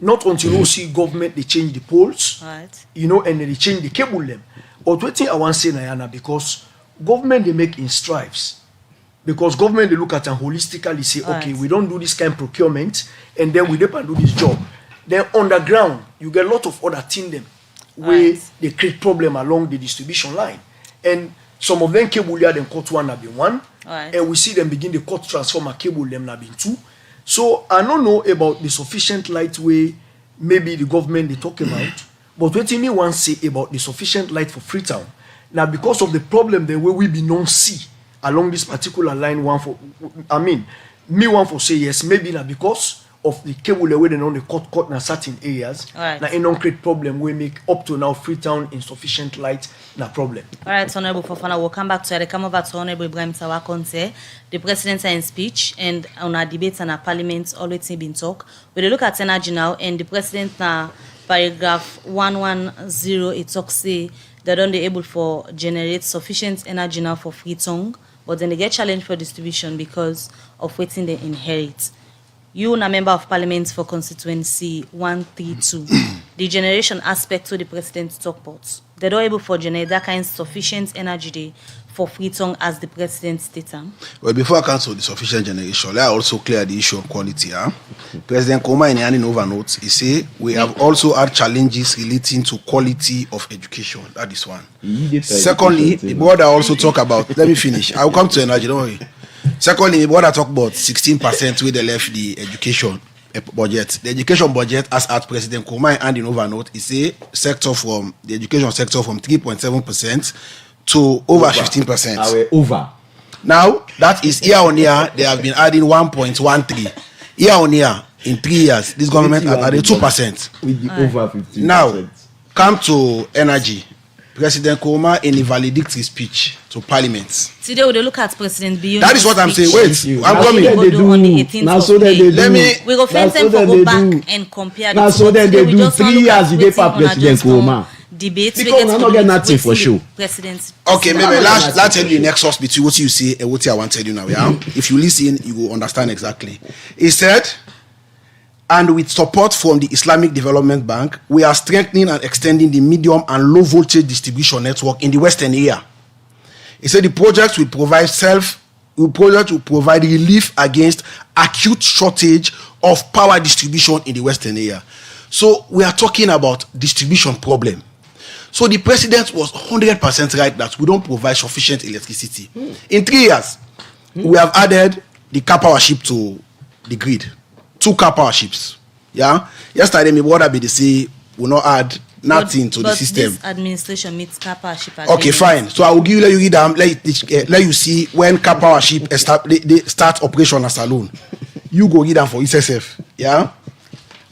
Not until you see government they change the poles, Right. you know, and then they change the cable them. But waiting I want to say Nayana because government they make in strives. Because government they look at and holistically say, okay, Right. we don't do this kind of procurement, and then we depend do this job. Then underground, you get a lot of other things them where Right. they create problem along the distribution line. And some of them cable here them cut one have been one. Right. And we see them begin the cut transformer cable them have been two. So I don't know about the sufficient light way maybe the government they talk about, but what me want say about the sufficient light for Freetown. Now because of the problem the way we be non see along this particular line one for me want for say yes, maybe now because of the cable the way they know the cut na certain areas. Right. Now it don't create problem we make up to now Freetown insufficient light na problem. All right, Honorable Fofana, we'll come back to it. Come over to Honorable Ibrahim Sawakonte. The president in speech and on our debates and our parliament always been talk. We look at energy now, and the president now paragraph 110 it talks say they don't be able for generate sufficient energy now for Freetown, but then they get challenged for distribution because of waiting they inherit. You are a member of parliament for constituency 132. The generation aspect to the president talk about. They're not able to generate that kind of sufficient energy day for Freetown as the president stated. Well, before I cancel the sufficient generation, let I also clear the issue of quality. President Koma in any overnote, he say we have also had challenges relating to quality of education. That is one. Secondly, the brother also talk about. Let me finish. I will come to energy. Don't worry. Secondly, the brother talk about 16% where they left the education budget. The education budget, as at President Koma and in overnote, he say sector from the education sector from 3.7% to over 15%. Over. Now, that is year on year, they have been adding 1.13. Year on year, in 3 years, this government has added 2%. With the over 15%. Now, come to energy. President Koma in a valedictory speech to Parliament. Today we look at President Beyond. That is what I'm saying. Wait, I'm Now coming. they do on the 18th Now of so then May. they Let do. me. We go friends them for go back and compare. Now the so two. then Today they we do just want 3 look at years. You get waiting for on President agenda Koma. Debates we Because get I to don't do get with nothing for waiting sure. the president. Okay, maybe No, let's tell you the nexus between what you say and what I want to tell you now. Yeah? If you listen, you will understand exactly. He said, and with support from the Islamic Development Bank, we are strengthening and extending the medium and low voltage distribution network in the Western area. He said the project will provide relief against acute shortage of power distribution in the Western area. So we are talking about distribution problem. So the president was 100% right that we don't provide sufficient electricity. In 3 years, we have added the car power ship to the grid. 2 car power ships. Yeah. Yesterday, my brother be say will not add nothing to the system. This administration meets car power ship. Okay, fine. So I will give you, let you read them. Let you see when car power ship they start operation as Salon. You go read them for SSF. Yeah.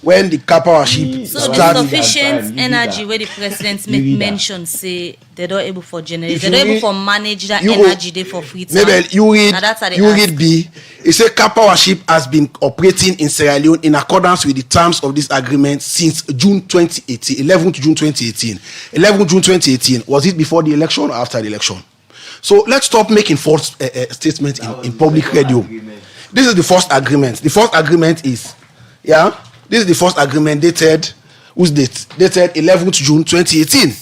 When the car power ship So start. the sufficient energy where the president make mention say they're not able for generate, If they're you not able read- for manage that you go- energy there for free time. Maybe you Now that's how they read B. It says car power ship has been operating in Sierra Leone in accordance with the terms of this agreement since June 2018, 11th June 2018. 11th June 2018, was it before the election or after the election? So let's stop making false statements in public radio. This is the first agreement. The first agreement is, yeah, this is the first agreement dated, whose date? Dated 11th June 2018.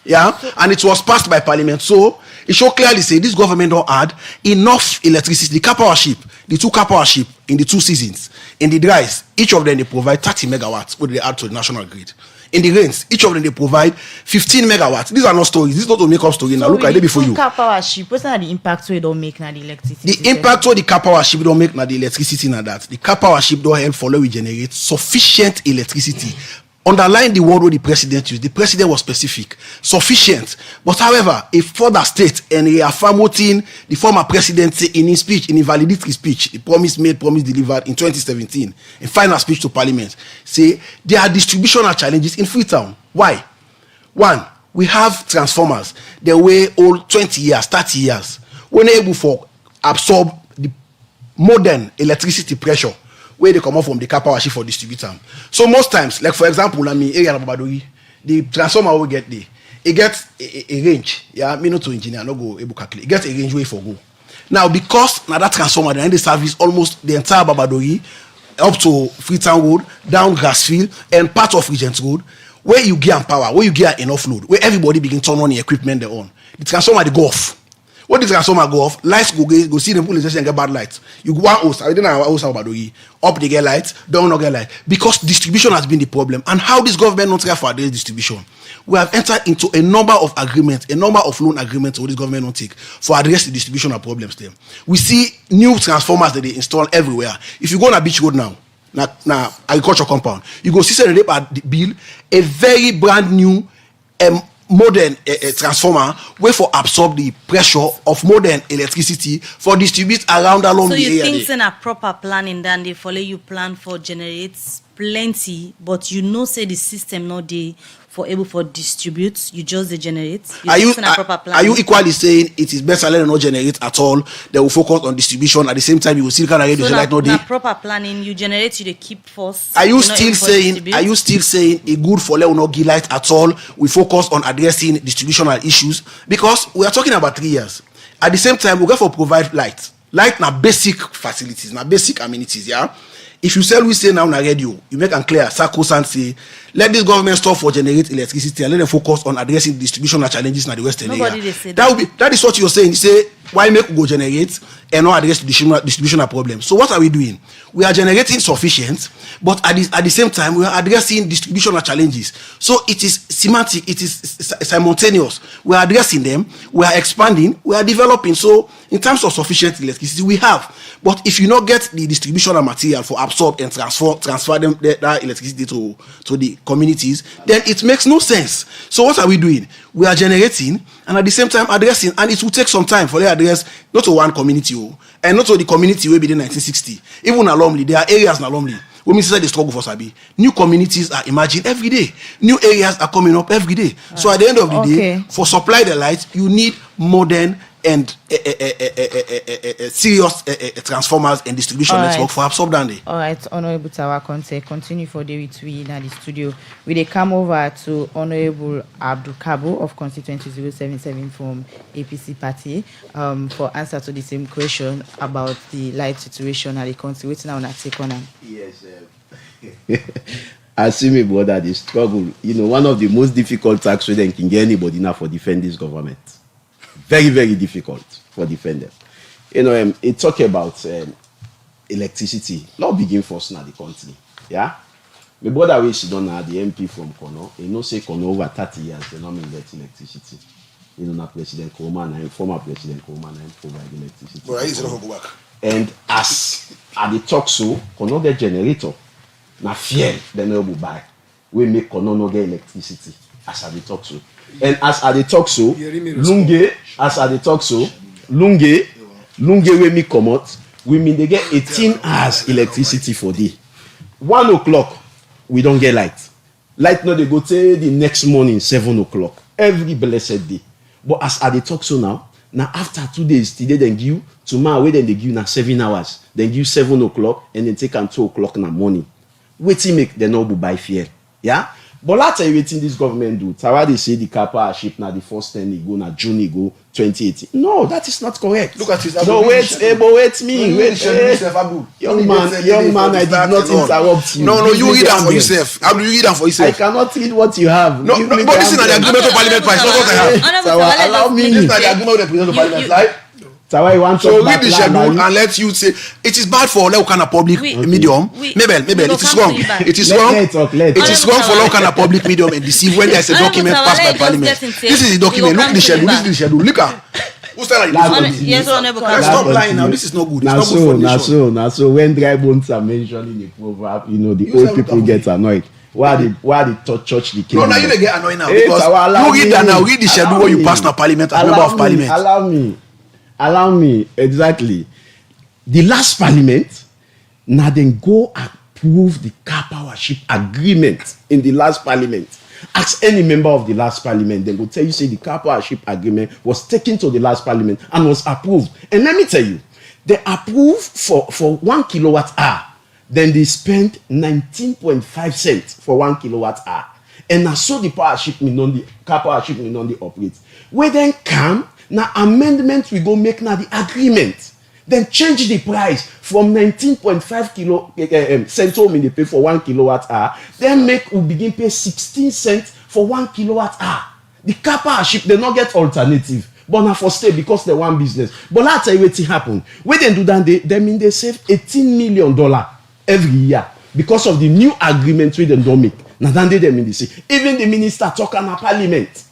Yeah, and it was passed by Parliament. So it should clearly say this government don't add enough electricity. The car power ship, the 2 car power ship in the 2 seasons, in the dries, each of them they provide 30 megawatts, what they add to the national grid. In the rains, each of them they provide 15 megawatts. These are not stories. This is not to make up story. Now look at it before you. Car power ship. What's the impact we don't make now the electricity? The impact of the car power ship don't make now the electricity now that the car power ship don't help follow we generate sufficient electricity. Underline the word where the president used. The president was specific, sufficient. But however, a further state and reaffirming the former president in his speech, in a valedictory speech, the promise made, promise delivered in 2017, in final speech to Parliament, say there are distributional challenges in Freetown. Why? One, we have transformers. They were old 20 years, 30 years. We're not able to absorb the modern electricity pressure where they come out from the car power ship for distributor. So most times, like for example, area of Babadori, the transformer will get there. It gets a range. Yeah, me not to engineer, no go able calculate. It gets a range way for go. Now because now that transformer they end the service almost the entire Babadori up to Freetown Road, down Grassfield, and part of Regent Road, where you get power, where you get enough load, where everybody begin to turn on the equipment they own. The transformer they go off. When the transformer go off, lights go see them police station and get bad lights. You go one house, I didn't know house about up they get lights, down not get light. Because distribution has been the problem. And how this government not care for this distribution? We have entered into a number of agreements, a number of loan agreements with this government not take for address the distributional problems there. We see new transformers that they install everywhere. If you go on a beach road now agriculture compound, you go see something at the bill, a very brand new modern transformer where for absorb the pressure of modern electricity for distribute around along the area. So you think in a proper planning then they follow you plan for generates plenty, but you know say the system not dey for able for distribute, you just the generate. Are you equally saying it is better let them not generate at all? They will focus on distribution at the same time you will still kind of reduce like no day. Proper planning, you generate you the keep force. Are you still saying it good for let not give light at all? We focus on addressing distributional issues because we are talking about 3 years. At the same time, we go for provide light. Light na basic facilities, na basic amenities, yeah. If you say we say now na radio, you make and clear, Sarkozy and say, let this government stop for generate electricity and let them focus on addressing distributional challenges in the Western area. That is what you're saying. You say, why make we go generate and not address distributional problems? So what are we doing? We are generating sufficient, but at the same time, we are addressing distributional challenges. So it is semantic, it is simultaneous. We are addressing them, we are expanding, we are developing. So in terms of sufficient electricity, we have. But if you not get the distributional material for absorb and transfer them that electricity to the communities, then it makes no sense. So what are we doing? We are generating and at the same time addressing, and it will take some time for the address not to one community and not to the community way within 1960. Even alumni, there are areas in alumni. When we say the struggle for Sabi, new communities are emerging every day. New areas are coming up every day. So at the end of the day, for supply the light, you need modern and serious transformers and distribution network for absorb that day. All right, Honorable Tawa Conte, continue for day with we in the studio. We dey come over to Honorable Abdul Kabo of constituency 077 from APC party for answer to the same question about the light situation at the country. Waiting now on take on. Yes, I see me brother the struggle. You know, one of the most difficult tasks we can get anybody now for defend this government. Very, very difficult for defenders. You know, it talk about electricity. Not begin first in the country. Yeah? My brother we sit down the MP from Kono. You know, say Kono over 30 years, they don't get electricity. You know, now President Koreman and former President Koreman and provide electricity. But I used to go back. And as at the talk so, Kono get generator. Now fear they no will buy. We make Kono no get electricity. As at the talk so. And as at the talk so, Lunge, as at the talk so, Lunge when me come out, we mean they get 18 hours electricity for day. 1 o'clock, we don't get light. Light no they go till the next morning, 7 o'clock. Every blessed day. But as at the talk so now after 2 days, today then give tomorrow, wait then they give now 7 hours. Then give 7 o'clock and then take them 2 o'clock in the morning. Waiting make the noble buy fear. Yeah? But let's say waiting this government do. Tawa they say the car power ship now the first 10 they go now June they go 2018. No, that is not correct. Look at this. No, wait me. Wait, young man, I did not interrupt you. No, you read that for yourself. How do you read that for yourself? I cannot read what you have. No, but this is not the agreement of parliament price. Not what I have. Allow me. This is not the agreement of the president of parliament. Like, So why you want So to read the schedule and let you say it is bad for low kind of public medium. Maybe it is wrong. It is wrong. It is wrong for low kind of public medium and deceive when there is a document passed by parliament. This is the document. Look the schedule. This is the schedule. Look at. Who's telling you? Yes, Honorable. Let's stop lying now. This is not good. It's not good for the nation. So when dry bones are mentioned in the proverb, the old people get annoyed. Why the church the king? No, now you may get annoyed now because you read that now. Read the schedule when you pass now parliament as member of parliament. Allow me, exactly. The last parliament, now then go approve the car powership agreement in the last parliament. Ask any member of the last parliament, they will tell you, say the car powership agreement was taken to the last parliament and was approved. And let me tell you, they approved for 1 kilowatt hour. Then they spent 19.5 cents for 1 kilowatt hour. And I saw the car powership may not operate. We then come. Now amendment we go make now the agreement. Then change the price from 19.5 cents they pay for 1 kilowatt hour. Then we begin pay 16 cents for 1 kilowatt hour. The car powership they not get alternative. But now for stay because they want business. But let's tell you what happen. When they do that, they save $18 million every year because of the new agreement with them don't make. Now then they say even the minister talking at parliament.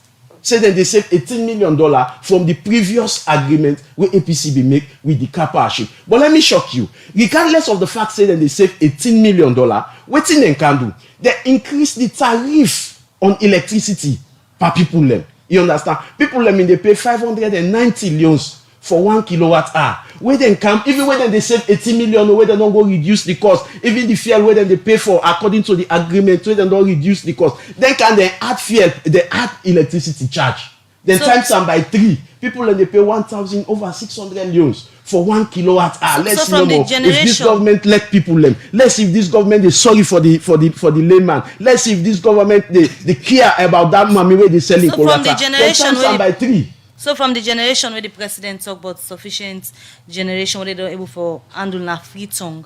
Say that they save $18 million from the previous agreement where APC be make with the car powership. But let me shock you. Regardless of the fact say that they save $18 million, what thing they can do? They increase the tariff on electricity per people. You understand? People they pay 590 loans for 1 kilowatt hour. Where they come, even when they save 80 million, where they don't go reduce the cost, even the fuel where they pay for according to the agreement, where they don't reduce the cost, then can they add fuel, they add electricity charge. Then times them by 3, people they pay 1,000 over 600 loans for 1 kilowatt hour. Let's see no more. If this government let people them, let's see if this government is sorry for the layman. Let's see if this government they care about that money where they selling. So from the generation then by 3. So from the generation where the president talk about sufficient generation where they don't able for handle na free tongue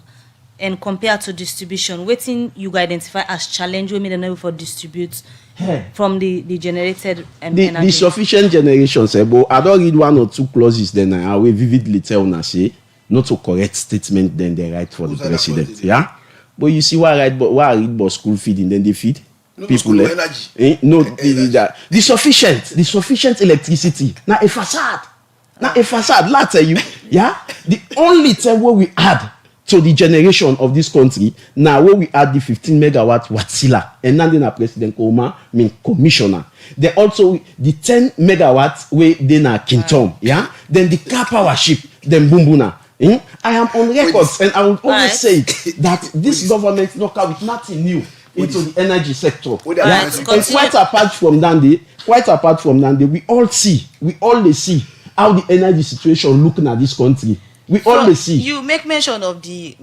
and compared to distribution, waiting you identify as challenge we made able for distribute from the generated energy. The sufficient generation say, but I don't read 1 or 2 clauses then I will vividly tell una say not to correct statement then they write for the president. Yeah? But you see why I read about school feeding then they feed? People energy. The sufficient electricity. Now a facade. Let tell you, yeah. The only time where we add to the generation of this country, now where we add the 15 megawatt Watsila, and now then President Koma mean commissioner. Then also the 10 megawatt where then a Kintom, yeah. Then the car powership, then Bumbuna. I am on record, and I will always say that this government knock out with nothing new into the energy sector. And quite apart from that, we all see how the energy situation looking at this country. We always see. You make mention of the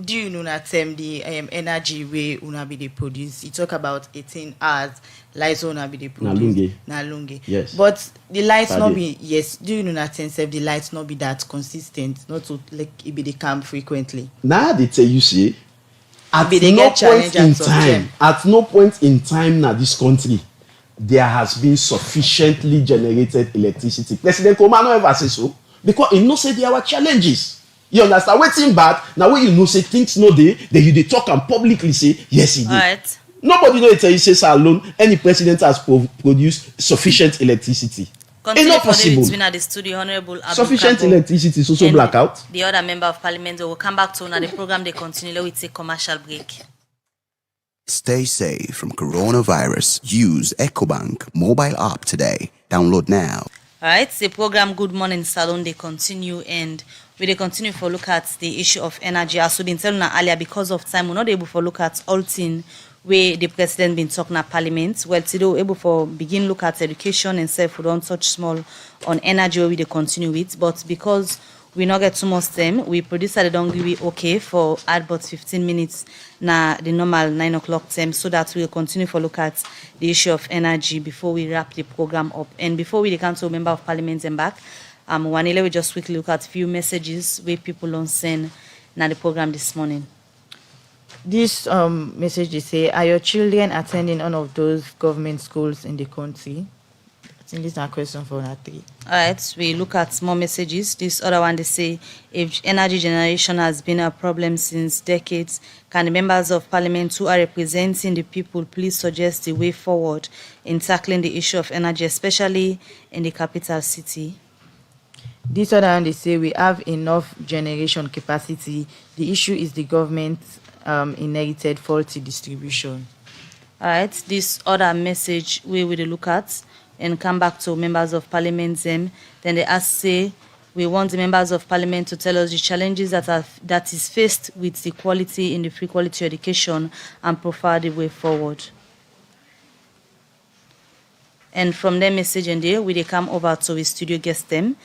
energy way una be they produce. You talk about 18 hours lights una be they produce. Nalunge. Yes. But the lights not be do you know that the lights not be that consistent, not to like it be they come frequently. Now they tell you see. At no point in time now this country there has been sufficiently generated electricity. President Koma no ever say so because he know say there are challenges. You understand? Waiting back now when you know say things no dey, then you dey talk and publicly say yes it did. Right. Nobody know it tell you say Salon any president has produced sufficient electricity. Continue it's not possible. Between at the studio, Honorable sufficient electricity is also blackout. The other member of parliament will come back to the program. They continue with a commercial break. Stay safe from coronavirus. Use EcoBank mobile app today. Download now. All right, the program Good Morning Salon, they continue and we they continue for look at the issue of energy. As we've been telling earlier, because of time, we're not able to look at all things where the president been talking at parliament. Well, today we're able for begin look at education and self we don't touch small on energy where we they continue with. But because we not get too much time, we producer they don't give okay for add about 15 minutes na the normal 9 o'clock time so that we'll continue for look at the issue of energy before we wrap the program up. And before we cancel member of parliament and back, Wanile we just quickly look at a few messages where people don't send na the program this morning. This message they say, are your children attending one of those government schools in the country? think this is a question for una three. All right, we look at more messages. This other one, they say, if energy generation has been a problem since decades, can the members of parliament who are representing the people please suggest the way forward in tackling the issue of energy, especially in the capital city? This other one, they say we have enough generation capacity. The issue is the government inherited faulty distribution. All right, this other message we will look at and come back to members of parliament. Then they ask, say, we want the members of parliament to tell us the challenges that is faced with the quality in the free quality education and provide the way forward. And from their message and there, we they come over to the studio guest them.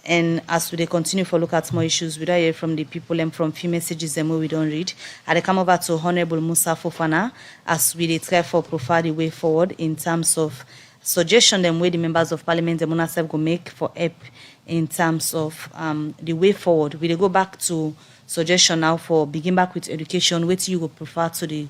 And as we continue for look at more issues, we don't hear from the people and from few messages them we don't read. And they come over to Honorable Musa Fofana as we try for provide the way forward in terms of suggestion them where the members of parliament them go make for help in terms of the way forward. We go back to suggestion now for begin back with education. What you would prefer to the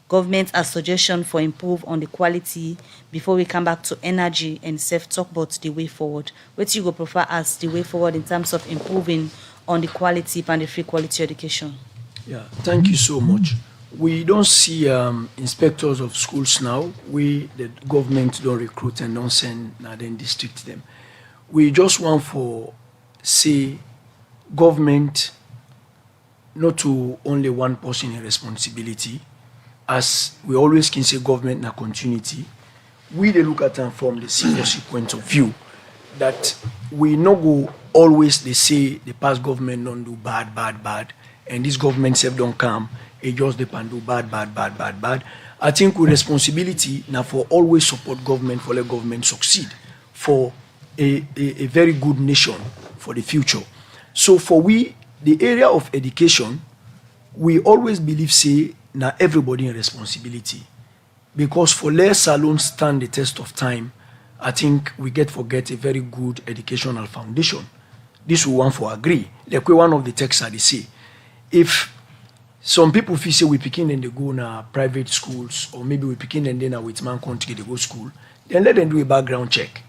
government as suggestion for improve on the quality before we come back to energy and self-talk about the way forward. What you go prefer as the way forward in terms of improving on the quality and the free quality education? Yeah, thank you so much. We don't see inspectors of schools now. We, the government, don't recruit and don't send, then district them. We just want for, say, government not to only one person in responsibility, as we always can say government na continuity. We they look at them from the C4C point of view, that we no go always they say the past government don't do bad, and this government self don't come, it just depend do bad. I think with responsibility now for always support government for let government succeed for a very good nation for the future. So for we, the area of education, we always believe say now everybody in responsibility, because for let Salon stand the test of time, I think we forget a very good educational foundation. This we want for agree. Like one of the texts they say, if some people feel say we picking and they go na private schools, or maybe we picking and then with man country they go school, then let them do a background check.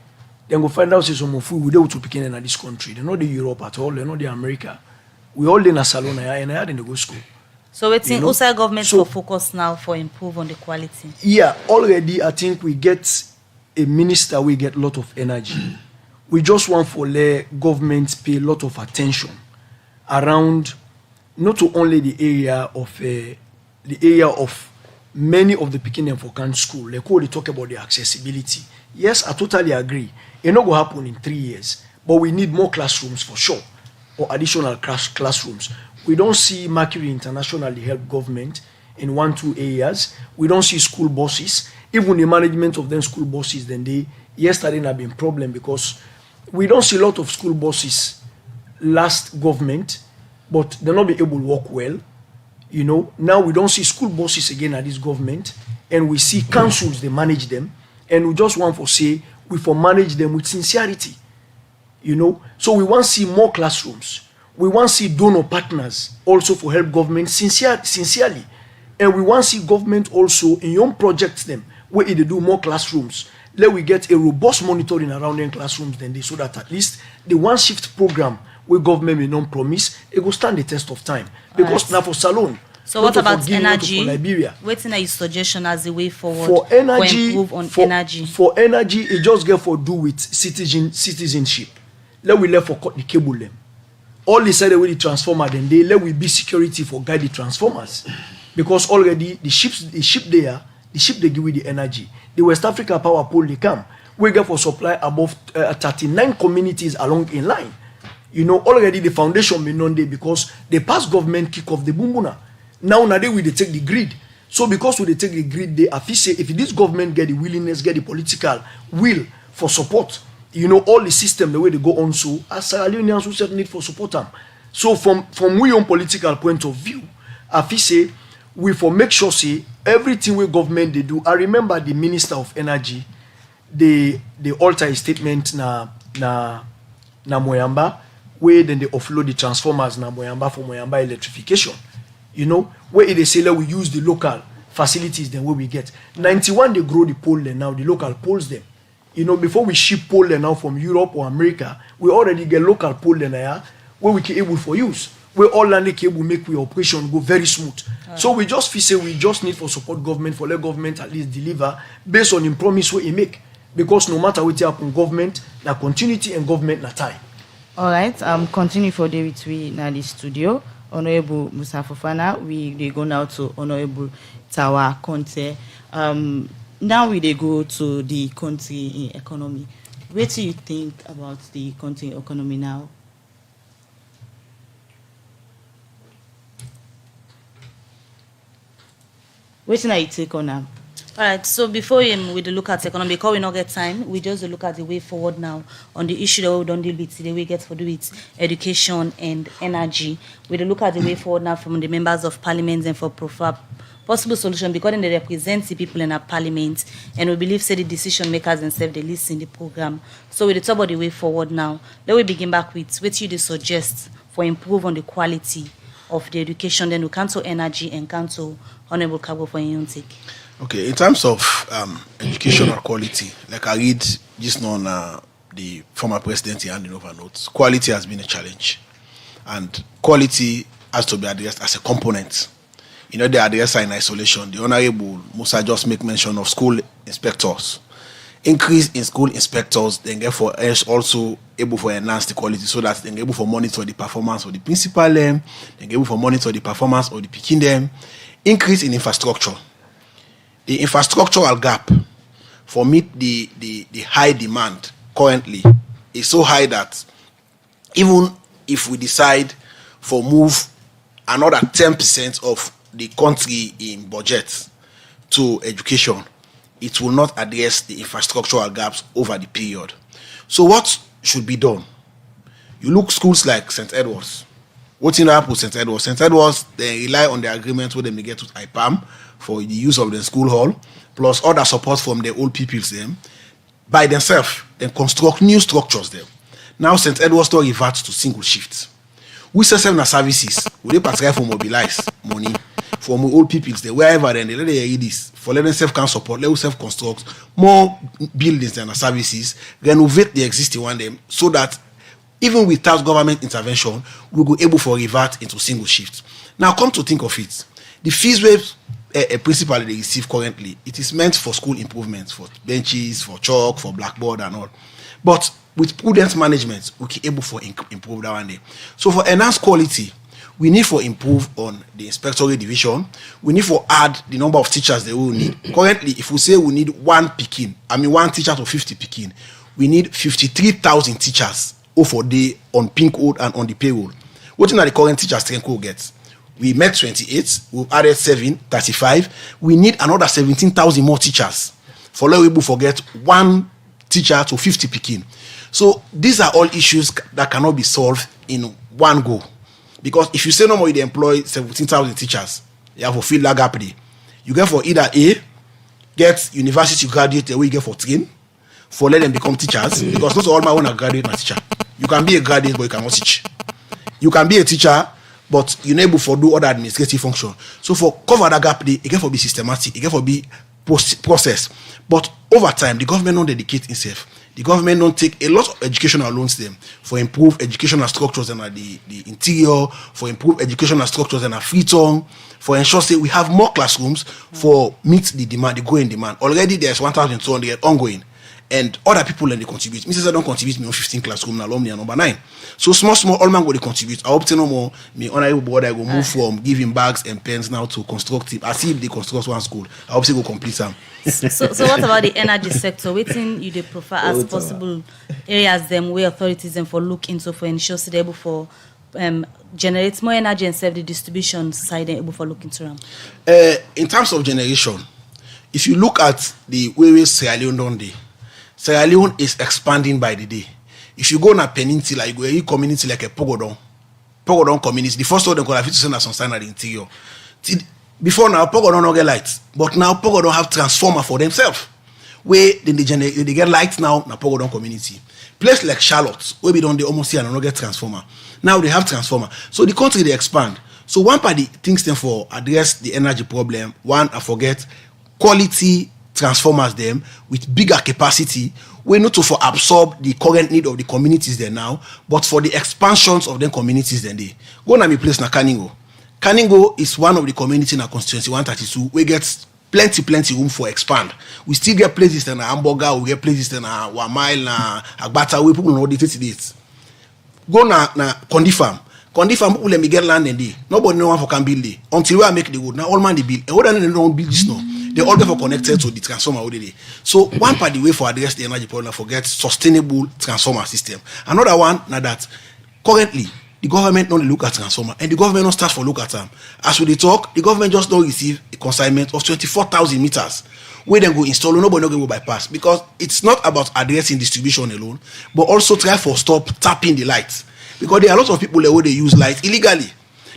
Then go find out say some of we able to picking in this country. They're not the Europe at all, they're not the America. We all in a Salon and I they go school. So it's in outside government for focus now for improve on the quality. Yeah, already I think we get a minister, we get a lot of energy. We just want for let government pay a lot of attention around not only the area of many of the Pekin and Fokan school. Like when they talk about the accessibility. Yes, I totally agree. It's not going to happen in 3 years, but we need more classrooms for sure, or additional classrooms. We don't see Mercury internationally help government in 1-2 areas. We don't see school buses. Even the management of them school buses, then yesterday have been problem because we don't see a lot of school buses last government, but they're not be able to work well. You know, now we don't see school buses again at this government, and we see councils, they manage them, and we just want to say we for manage them with sincerity. You know, so we want to see more classrooms. We want to see donor partners also for help government sincerely. And we want to see government also in your own projects them, where they do more classrooms. Let we get a robust monitoring around them classrooms then they, so that at least the one shift program where government may not promise, it will stand the test of time. Because now for Salon. So what about energy? Waiting at your suggestion as the way forward for energy, improve on energy. For energy, it just get for do with citizenship. Let we left for cut the cable them. All they said with the transformer, then they let we be security for guide the transformers, because already the ship they give with the energy. The West Africa Power Pole they come. We get for supply above 39 communities along in line. You know already the foundation may not there because the past government kick off the bumbuna. Now they will take the grid. So because we they take the grid, they say if this government get the willingness, get the political will for support. You know, all the system, the way they go on, so as Sierra Leoneans who certainly need for support them. So from we on political point of view, I feel say we for make sure say everything we government they do. I remember the Minister of Energy, they alter a statement na Moyamba, where then they offload the transformers na Moyamba for Moyamba electrification. You know, where they say that we use the local facilities then where we get 91 they grow the pole then now the local poles them. before we ship Poland now from Europe or America, we already get local Poland here where we can able for use. Where all landing cable make we operation go very smooth. So we just feel say we just need for support government for let government at least deliver based on the promise we make. Because no matter what happen, government na continuity and government na time. All right, continue for day with we na the studio. Honorable Musa Fofana, they go now to Honorable Tawa Conte. Now they go to the country economy. What do you think about the country economy now? What do you take on now? All right, so before we look at economy, because we not get time, we just look at the way forward now on the issue that we don't deal with today. We get to do with education and energy. We look at the way forward now from the members of parliament and for possible solution because they represent the people in our parliament and we believe say the decision makers themselves they listen the program. So we talk about the way forward now. Let we begin back with what you suggest for improve on the quality of the education. Then we come to energy and come to Honorable Kabo for your take. Okay, in terms of educational quality, like I read just now the former president handing over notes, quality has been a challenge. And quality has to be addressed as a component. They address in isolation. The Honorable Musa just make mention of school inspectors. Increase in school inspectors, then therefore also able to enhance the quality so that they're able to monitor the performance of the principal, they're able to monitor the performance of the picking them. Increase in infrastructure. The infrastructural gap for meet the high demand currently is so high that even if we decide for move another 10% of the country in budget to education, it will not address the infrastructural gaps over the period. So what should be done? You look schools like St. Edward's. What's in the with St. Edward's? St. Edward's, they rely on the agreement where they may get with IPAM for the use of the school hall, plus other support from the old peoples them. By themselves, then construct new structures there. Now St. Edward's still reverts to single shifts. We sell services. We dey pass for mobilize money from old peoples there, wherever then they let they read this. For let them self can support, let them self construct more buildings and services, renovate the existing one them so that even without government intervention, we will be able to revert into single shifts. Now, come to think of it, the fees waves a principal they receive currently, it is meant for school improvements, for benches, for chalk, for blackboard and all. But with prudent management, we can able to improve that one day. So for enhanced quality, we need to improve on the inspectorate division. We need to add the number of teachers they will need. Currently, if we say we need one teacher to 50 picking, we need 53,000 teachers for day on pin code and on the payroll. What are the current teachers strength code gets? We met 28, we've added 7, 35. We need another 17,000 more teachers. For let we forget one teacher to 50 picking. So these are all issues that cannot be solved in one go. Because if you say no more, you employ 17,000 teachers, you have to fill that gap there. You get for either A, get university graduate, the way you get for train, for let them become teachers, because not all my own are graduate and teacher. You can be a graduate, but you cannot teach. You can be a teacher, but you're not able to do other administrative function. So for cover that gap, it can for be systematic, it can for be process. But over time, the government don't dedicate itself. The government don't take a lot of educational loans them for improve educational structures and the interior, for improve educational structures and a free tongue, for ensure say we have more classrooms for meet the demand, the growing demand. Already there's 1,200 ongoing. And other people then they contribute. Mrs. I don't contribute me on 15 classroom now alumni number 9. So small all man go they contribute. I hope to no more me honorable board I go move from giving bags and pens now to constructive. As if they construct one school. I hope they go complete some. So what about the energy sector? Waiting you they prefer as possible areas them where authorities them for look into for ensure they're able for generate more energy and serve the distribution side and able for looking to them. In terms of generation, if you look at the way Sierra Leone don't they, Sierra Leone is expanding by the day. If you go on a peninsula, you go a community like a Pogodon community. The first one they have to send us on sign at the interior. Before now, Pogodon don't get lights, but now Pogodon have transformer for themselves. Where they get lights now in a Pogodon community. Place like Charlotte, where we don't they almost see and not get transformer. Now they have transformer. So the country they expand. So one part of the things them for address the energy problem. One, I forget quality transformers them with bigger capacity, we not to for absorb the current need of the communities there now, but for the expansions of them communities then they. Go na me place na Kaningo. Kaningo is one of the communities in our constituency 132 we get plenty room for expand. We still get places in Hamburger, we get places in Wamail, na Agbata, we people know the dates. Go na Kondi Farm. Kondi Farm people let me get land in there. Nobody know one for can build it. Until we make the road. Now all man they build. And other than they don't build this now. They all therefore connected to the transformer already. So one part the way for address the energy problem forget sustainable transformer system. Another one now that currently the government don't look at transformer and the government don't start for look at them. As we talk, the government just don't receive a consignment of 24,000 meters where they go install, nobody not going to bypass because it's not about addressing distribution alone, but also try for stop tapping the lights because there are a lot of people the way they use light illegally.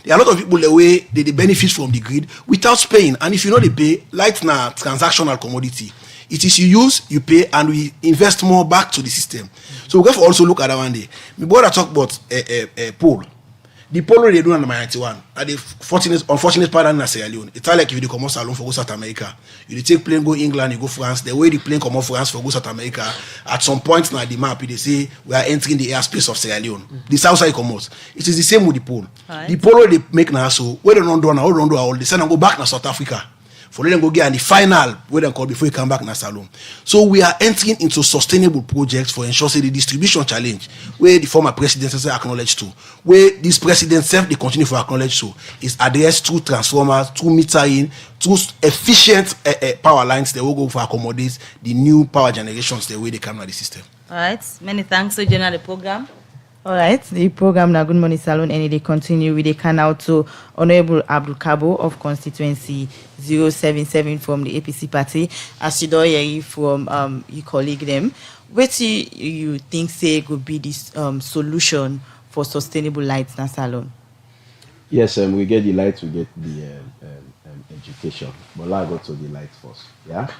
There are a lot of people the way they benefit from the grid without paying, and if you know they pay, light na transactional commodity. It is you use, you pay, and we invest more back to the system. So we have to also look at that one day. My brother talk about a pole. The pole they do on the 91. At the unfortunate part in Sierra Leone. It's like if you come out Salon for go South America. You take plane go England, you go France. The way the plane come out France for go South America, at some point now the map they say we are entering the airspace of Sierra Leone. The south side come out. It is the same with the pole. Right. The pole they make now so where they don't do now, don't do all. They send and go back to South Africa. For them go get and the final where they call before you come back na Salon. So we are entering into sustainable projects for ensuring the distribution challenge where the former president has acknowledged to, where this president self they continue to acknowledge to is addressed through transformers, through metering, through efficient power lines that will go for accommodate the new power generations the way they come to the system. All right, many thanks to general the program. All right, the program now Good Morning Salon and they continue with the canal to Honorable Abdul Kabo of constituency 077 from the APC party. As you know from your colleague them, what you think say could be this solution for sustainable lights in Salon? Yes, we get the lights, we get the education, but let's go to the lights first. Yeah.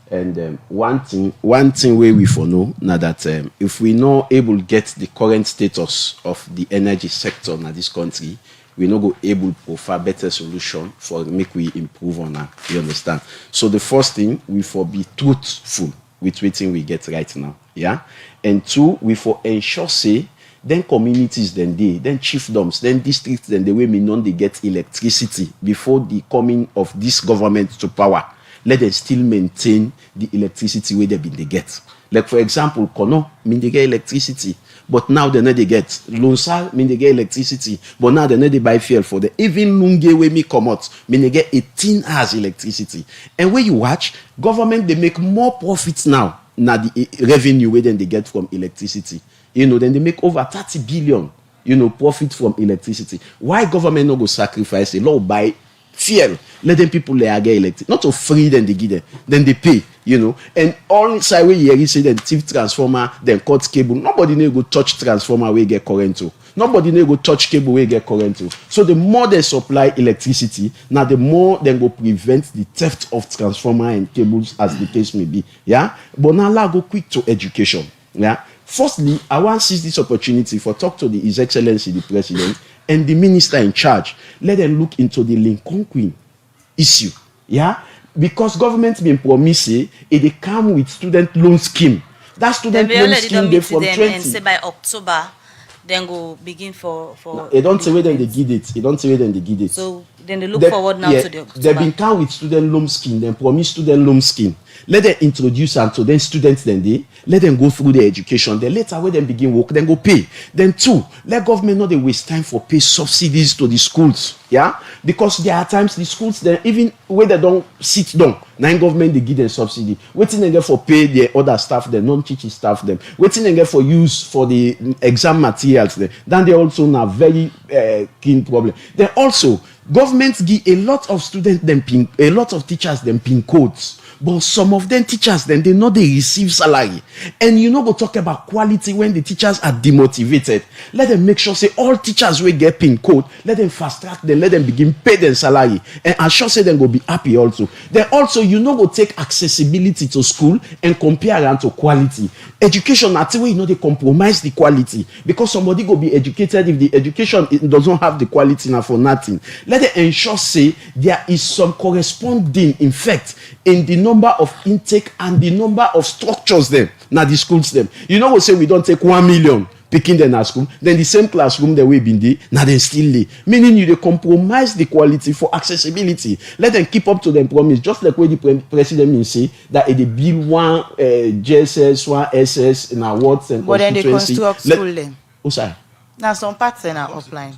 And one thing where we for know now that if we not able to get the current status of the energy sector in this country, we not go able to offer better solution for make we improve on that. You understand? So the first thing we for be truthful with what we get right now. Yeah. And two, we for ensure say then communities then chiefdoms, then districts, then the way we know they get electricity before the coming of this government to power. Let them still maintain the electricity where they get. Like for example, Kono, they get electricity, but now they know they get. Lonsal, they get electricity, but now they know they buy fuel for them. Even Lunge where me come out, they get 18 hours electricity. And when you watch, government they make more profits now the revenue where they get from electricity. Then they make over 30 billion, profit from electricity. Why government not go sacrifice a lot by fuel? Let them people get electric, not to free them they give them, then they pay, And all side where you say then thief transformer, then cut cable. Nobody need go touch transformer where get current to. Nobody need go touch cable where get current to. So the more they supply electricity, now the more they go prevent the theft of transformer and cables as the case may be. Yeah. But now let's go quick to education. Yeah. Firstly, I want to seize this opportunity for talk to His Excellency the President and the minister in charge. Let them look into the Lincoln Queen issue. Yeah? Because government been promising they come with student loan scheme. That student loan scheme they from 20. And say by October, then go begin for no, they don't say where then they give it. They don't say where then they give it. So then they look forward now to the October. They been come with student loan scheme, then promise student loan scheme. Let them introduce and to then students then let them go through their education. Then later when they begin work, then go pay. Then two, let government not they waste time for pay subsidies to the schools. Yeah? Because there are times the schools then even when they don't sit down, now government they give them subsidy. Waiting they get for pay their other staff, the non-teaching staff them. Waiting they get for use for the exam materials then. Then they also now very keen problem. Then also government give a lot of students them a lot of teachers them pin codes. But some of them teachers then they know they receive salary. And go talk about quality when the teachers are demotivated. Let them make sure say all teachers will get pin code. Let them fast track them, let them begin pay them salary. And I'm sure say them go be happy also. Then also go take accessibility to school and compare them to quality. Education at the way they compromise the quality. Because somebody go be educated if the education doesn't have the quality now for nothing. Let them ensure say there is some corresponding effect in the number of intake and the number of structures them, now the schools them. You know, we say we don't take 1 million picking them at school, then the same classroom that we've been there, now they still lay. Meaning you they compromise the quality for accessibility. Let them keep up to them promise, just like when the president will say that they build one JSS, one SS in our wards and but then they construct school them. Oh, sorry. Now some parts in our offline.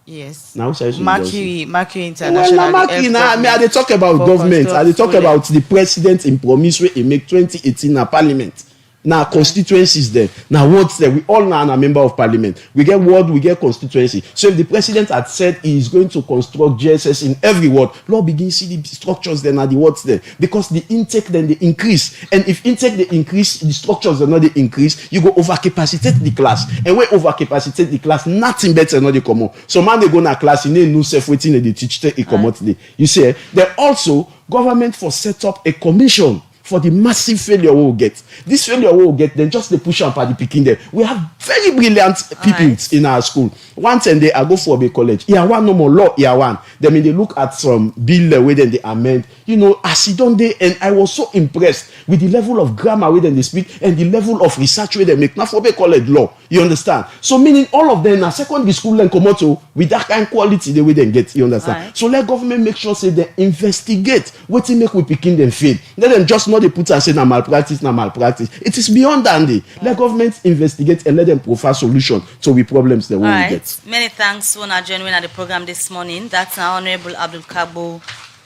Yes. Now Mercury International. Well, Mercury now, I they talk about government. I they talk about the president in promise where he make 2018 na parliament. Now constituencies there. Now what's there? We all now are a member of parliament. We get ward, we get constituency. So if the president had said he is going to construct JSS in every ward, Lord begin see the structures then are the wards there. Because the intake then they increase. And if intake they increase, the structures are not they increase, you go overcapacitate the class. And when overcapacitate the class, nothing better not they come on. So man they go na class, in no self waiting they teach they come out today. You see, then also government for set up a commission for the massive failure we will get. This failure we will get, then just the push up at the picking there. We have very brilliant people in our school. One time I go for a college. Year one no more law, year one. Then when they look at some bill where then they amend, you know, as it done there, and I was so impressed with the level of grammar where then they speak and the level of research where they make. Now for a college law, you understand? So meaning all of them are secondary school and come out with that kind of quality the way they get, you understand? So let government make sure say they investigate what they make we picking them fail. Let them just not they put and say na malpractice. It is beyond that. Let government investigate and let them provide solution to the problems that we get. Many thanks for joining at the program this morning. That's our Honorable Abdul Kabo,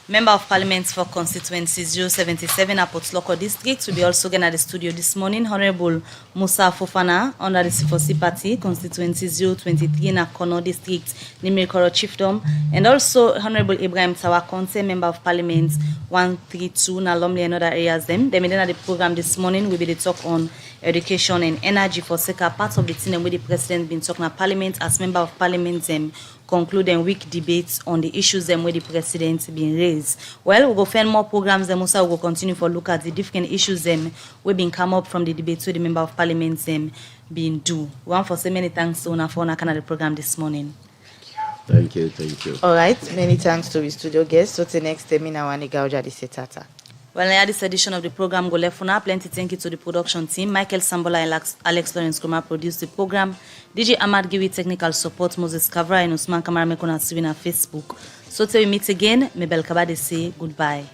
Member of Parliament for Constituency 077 Apot Local District. Will be also again at the studio this morning. Honorable Musa Fofana under the C4C Party, Constituency 023 in Akono District, Nimekoro Chiefdom. And also Honorable Ibrahim Tawakonte, Member of Parliament 132 in Alomli and other areas. Them then at the program this morning will be the talk on education and energy for SECA, part of the thing where the president been talking at Parliament as Member of Parliament concluding week debates on the issues where the president been raised. Well, we'll go find more programs Musa will continue for look at the different issues we been come up from the debates with the Member of Parliament been do. One for so many thanks to Una for the program this morning. Thank you. All right, many thanks to the studio guests. So the next time in our Nigauja Setata. Well, in this edition of the program, go left for now. Plenty thank you to the production team. Michael Sambola and Alex Lawrence Kuma produced the program. DJ Ahmad give technical support. Moses Kavra and Usman Kamara Mekona Siwina Facebook. So till we meet again, Mebel Kabade say goodbye.